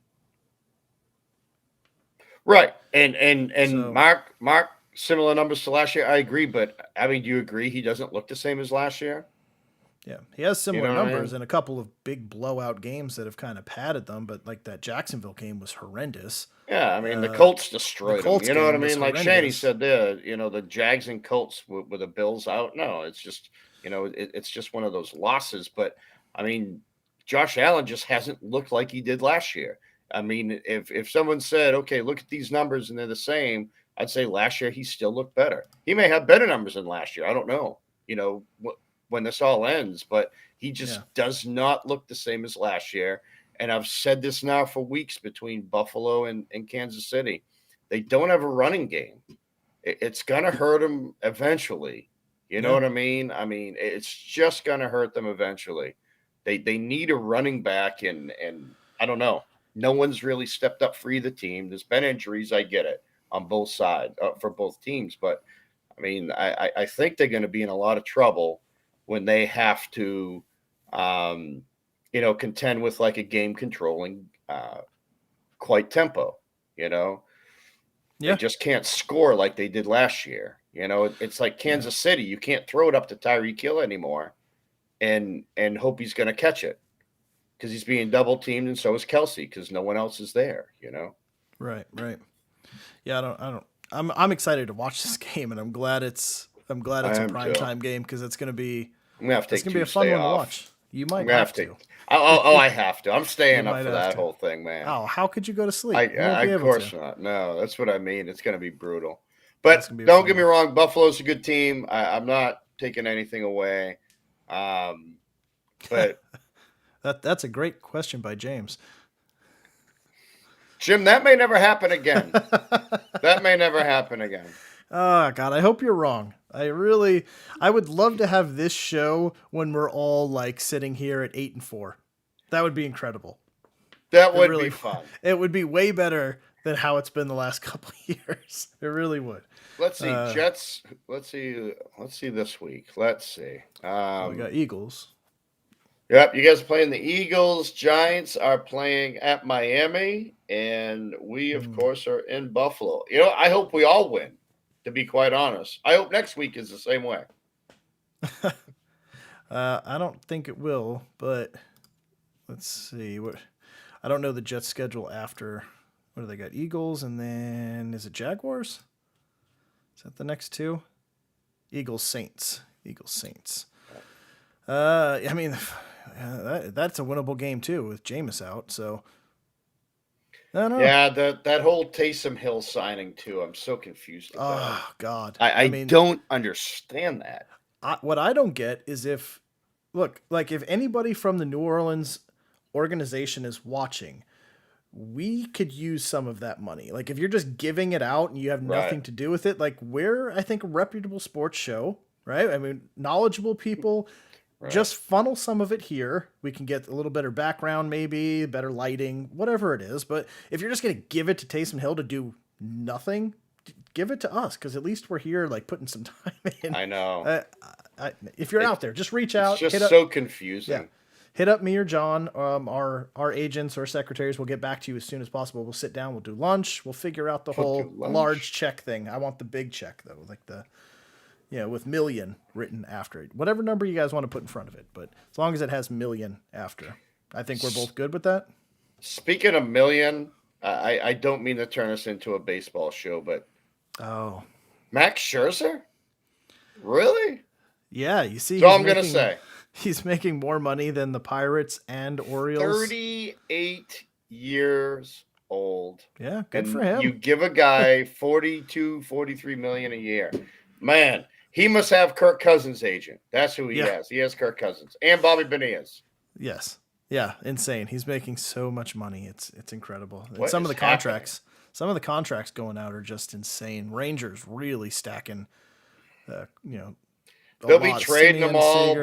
Right. And so, Mark, similar numbers to last year. I agree, but do you agree he doesn't look the same as last year? Yeah, he has similar You know what I numbers mean? in a couple of big blowout games that have kind of padded them, but like that Jacksonville game was horrendous. Yeah, I mean the Uh, Colts the destroyed them. Colts You know what I game was mean? Like Shanny horrendous. said there, the Jags and Colts with the Bills out. No, it's just it's just one of those losses. But I mean, Josh Allen just hasn't looked like he did last year. I mean, if someone said, okay, look at these numbers and they're the same, I'd say last year he still looked better. He may have better numbers than last year. I don't know. When this all ends, but he just does not look the same as last year. And I've said this now for weeks between Buffalo and Kansas City. They don't have a running game. It's going to hurt them eventually. You know what I mean? I mean, it's just going to hurt them eventually. They need a running back, and I don't know. No one's really stepped up for either team. There's been injuries. I get it on both sides for both teams. But, I mean, I think they're going to be in a lot of trouble when they have to contend with like a game controlling quite tempo, They just can't score like they did last year. It's like Kansas City. You can't throw it up to Tyreek Hill anymore and hope he's going to catch it because he's being double teamed, and so is Kelsey because no one else is there, Right. Yeah, I'm excited to watch this game, and I'm glad it's a primetime game because it's gonna be I'm gonna have to take a fun one to off. watch. You might have to. I have to. I'm staying up for that whole thing, man. Oh, how could you go to sleep? Of course not. No, that's what I mean. It's going to be brutal. But don't get me wrong. Buffalo's a good team. I'm not taking anything away. But that's a great question by James. Jim, that may never happen again. That may never happen again. Oh, God, I hope you're wrong. I would love to have this show when we're all like sitting here at 8-4. That would be incredible. That would be fun. It would be way better than how it's been the last couple of years. It really would. Let's see. Jets. Let's see this week. Let's see. We got Eagles. Yep, you guys are playing the Eagles. Giants are playing at Miami, and we, of course, are in Buffalo. I hope we all win. To be quite honest, I hope next week is the same way. I don't think it will, but let's see. I don't know the Jets' schedule after. What do they got? Eagles, and then is it Jaguars? Is that the next two? Eagles, Saints. I mean, that's a winnable game too with Jameis out. So. I don't know. Yeah, that whole Taysom Hill signing too. I'm so confused. Oh God! I don't understand that. What I don't get is if anybody from the New Orleans organization is watching, we could use some of that money. Like if you're just giving it out and you have nothing to do with it, like we're I think a reputable sports show, right? I mean, knowledgeable people. Right. Just funnel some of it here. We can get a little better background, maybe better lighting, whatever it is. But if you're just going to give it to Taysom Hill to do nothing, give it to us because at least we're here, like putting some time in. I know. If you're out there, just reach out. It's just so confusing. Yeah. Hit up me or John. Our agents or secretaries will get back to you as soon as possible. We'll sit down. We'll do lunch. We'll figure out the whole large check thing. I want the big check though, like the. With million written after it. Whatever number you guys want to put in front of it. But as long as it has million after. I think we're both good with that. Speaking of million, I don't mean to turn this into a baseball show, but Max Scherzer? Really? Yeah, you see. So I'm going to say. He's making more money than the Pirates and Orioles. 38 years old. Yeah, good for him. You give a guy 42, 43 million a year. Man, he must have Kirk Cousins' agent. That's who he has. He has Kirk Cousins and Bobby Bonillas. Yes. Yeah, insane. He's making so much money. It's incredible. And what some of the contracts going out are just insane. Rangers really stacking. They'll be trading them all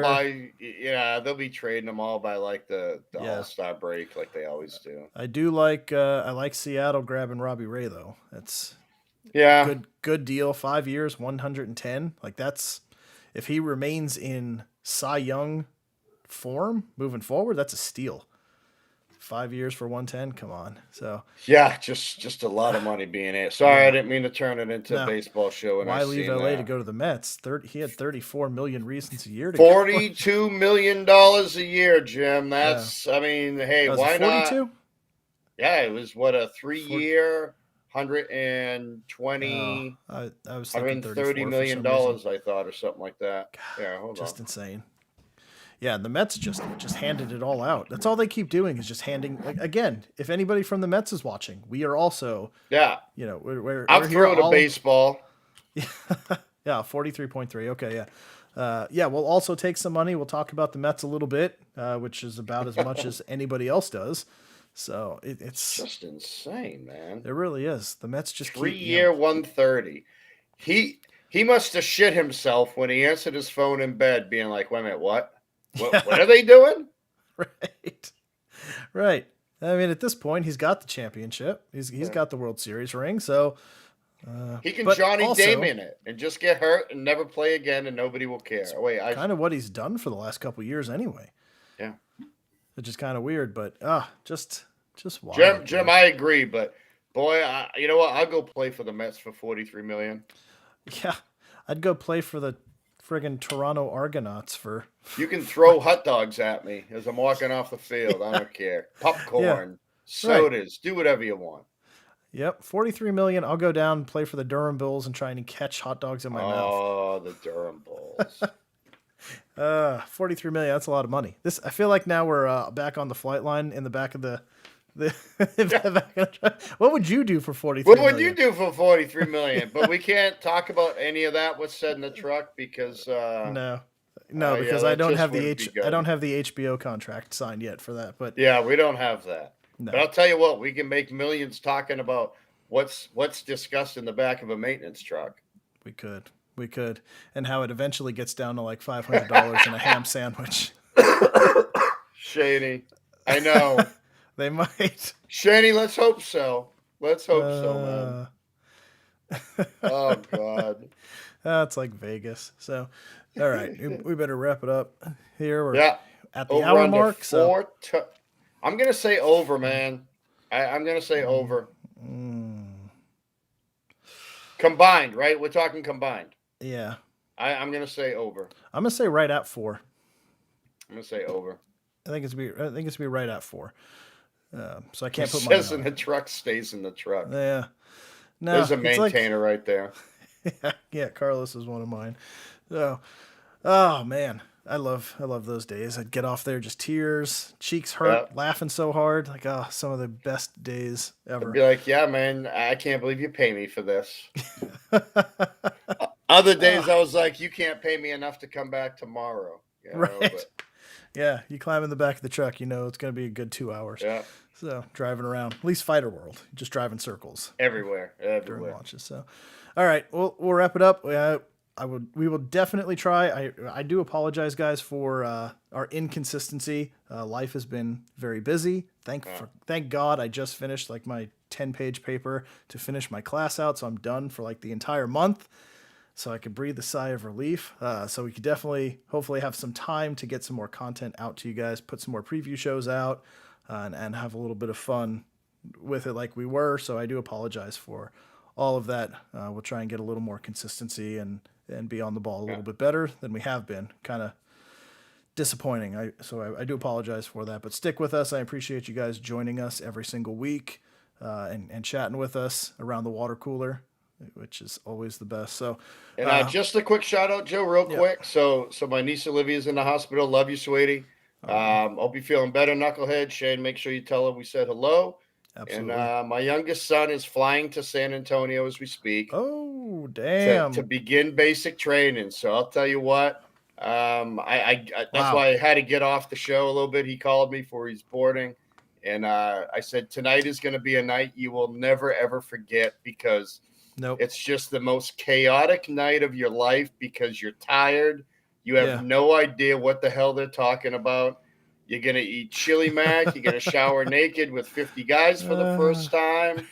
by like the All-Star break, like they always do. I do like I like Seattle grabbing Robbie Ray though. That's good deal. 5 years, 110. Like that's if he remains in Cy Young form moving forward, that's a steal. 5 years for 110. Come on. So yeah, just a lot of money being it. Sorry, I didn't mean to turn it into a baseball show. Why leave LA to go to the Mets? He had 34 million reasons a year to $42 million a year, Jim. That's I mean, hey, why 42? Not? Yeah, it was what, a 3-year, 120. I was thinking $30 million, I thought, or something like that. God, yeah, hold on. Insane. Yeah, the Mets just handed it all out. That's all they keep doing is just handing. Like, again, if anybody from the Mets is watching, we are also. Yeah. You know, we're throwing a baseball. Yeah, 43.3. Okay, yeah. Yeah, we'll also take some money. We'll talk about the Mets a little bit, which is about as much as anybody else does. So it's just insane, man. It really is. The Mets just 3-year, 130. He must have shit himself when he answered his phone in bed, being like, "Wait a minute, what? What are they doing?" Right. I mean, at this point, he's got the championship. He's got the World Series ring, so he can Johnny Damon it and just get hurt and never play again, and nobody will care. Kind of what he's done for the last couple of years, anyway. Yeah. Which is kind of weird, but just wild. Jim, I agree, but boy, you know what? I'll go play for the Mets for $43 million. Yeah, I'd go play for the friggin' Toronto Argonauts for. You can throw hot dogs at me as I'm walking off the field. I don't care. Popcorn, sodas, do whatever you want. Yep, $43 million. I'll go down and play for the Durham Bulls and try and catch hot dogs in my mouth. Oh, the Durham Bulls. $43 million. That's a lot of money. I feel like now we're back on the flight line in the back of the. What would you do for $43 million? What would you do for $43 million? But we can't talk about any of that. What's said in the truck because no, because I don't have the HBO contract signed yet for that. But yeah, we don't have that. No. But I'll tell you what, we can make millions talking about what's discussed in the back of a maintenance truck. We could, and how it eventually gets down to like $500 and a ham sandwich. Shady, I know. They might. Shady, let's hope so. Let's hope so, man. Oh, God. That's like Vegas. So, all right. We better wrap it up here. We're at the over hour mark. I'm going to say over, man. I'm going to say over. Combined, right? We're talking combined. Yeah. I'm going to say over. I'm going to say right at 4. I'm going to say over. I think it's going to be right at 4. So I can't put money on it. Says in the truck, stays in the truck. Yeah. No, there's a maintainer right there. Yeah, Carlos is one of mine. So, oh man, I love those days. I'd get off there, just tears, cheeks hurt, laughing so hard. Like, some of the best days ever. I'd be like, yeah, man, I can't believe you pay me for this. Other days I was like, you can't pay me enough to come back tomorrow. You know, right. But, yeah, you climb in the back of the truck, it's going to be a good 2 hours. Yeah. So driving around, at least Fighter World, just driving circles everywhere during launches. So, all right, we'll wrap it up. We will definitely try. I do apologize, guys, for our inconsistency. Life has been very busy. Thank God I just finished like my 10-page paper to finish my class out, so I'm done for like the entire month. So I could breathe a sigh of relief. So we could definitely, hopefully, have some time to get some more content out to you guys, put some more preview shows out, and have a little bit of fun with it like we were. So I do apologize for all of that. We'll try and get a little more consistency and be on the ball a little bit better than we have been. Kind of disappointing. I do apologize for that. But stick with us. I appreciate you guys joining us every single week and chatting with us around the water cooler, which is always the best. So, and just a quick shout out, Joe, real quick. So my niece Olivia's in the hospital. Love you, sweetie. Hope you're feeling better, knucklehead. Shane, make sure you tell her we said hello. Absolutely. And my youngest son is flying to San Antonio as we speak. Oh, damn! To begin basic training. So I'll tell you what. That's why I had to get off the show a little bit. He called me for his boarding, and I said tonight is going to be a night you will never ever forget because. Nope. It's just the most chaotic night of your life because you're tired. You have no idea what the hell they're talking about. You're going to eat chili mac. You're going to shower naked with 50 guys for the first time.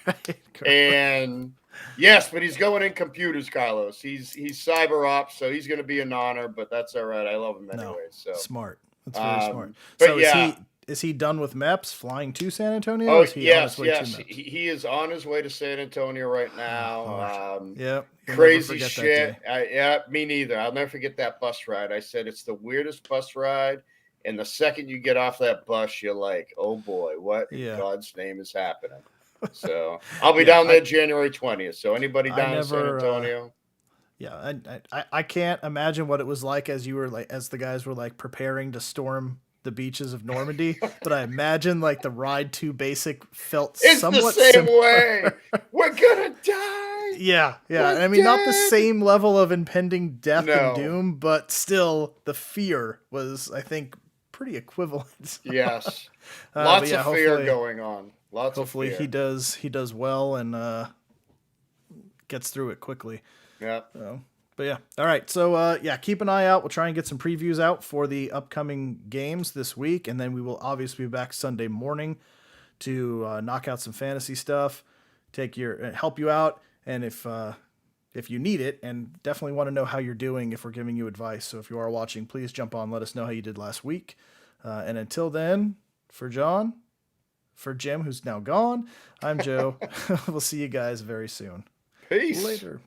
And yes, but he's going in computers, Carlos. He's cyber ops, so he's going to be an honor, but that's all right. I love him anyway. So smart. That's very smart. But so is he done with MEPS flying to San Antonio? Oh, Is he on his yes, way to yes. MEPS? He is on his way to San Antonio right now. Yep. Crazy shit. Yeah, me neither. I'll never forget that bus ride. I said it's the weirdest bus ride. And the second you get off that bus, you're like, oh boy, what in God's name is happening? So I'll be down there January 20th. So anybody down in San Antonio? I can't imagine what it was like as the guys were like preparing to storm the beaches of Normandy, but I imagine like the ride to basic felt somewhat the same similar. way. We're gonna die. Yeah. I mean, not the same level of impending death and doom, but still the fear was, I think, pretty equivalent. Yes. Lots of fear going on. Hopefully he does well and gets through it quickly. Yeah. But yeah. All right. So keep an eye out. We'll try and get some previews out for the upcoming games this week, and then we will obviously be back Sunday morning to knock out some fantasy stuff, help you out, and if you need it, and definitely want to know how you're doing if we're giving you advice. So if you are watching, please jump on, let us know how you did last week. And until then, for John, for Jim, who's now gone, I'm Joe. We'll see you guys very soon. Peace. Later.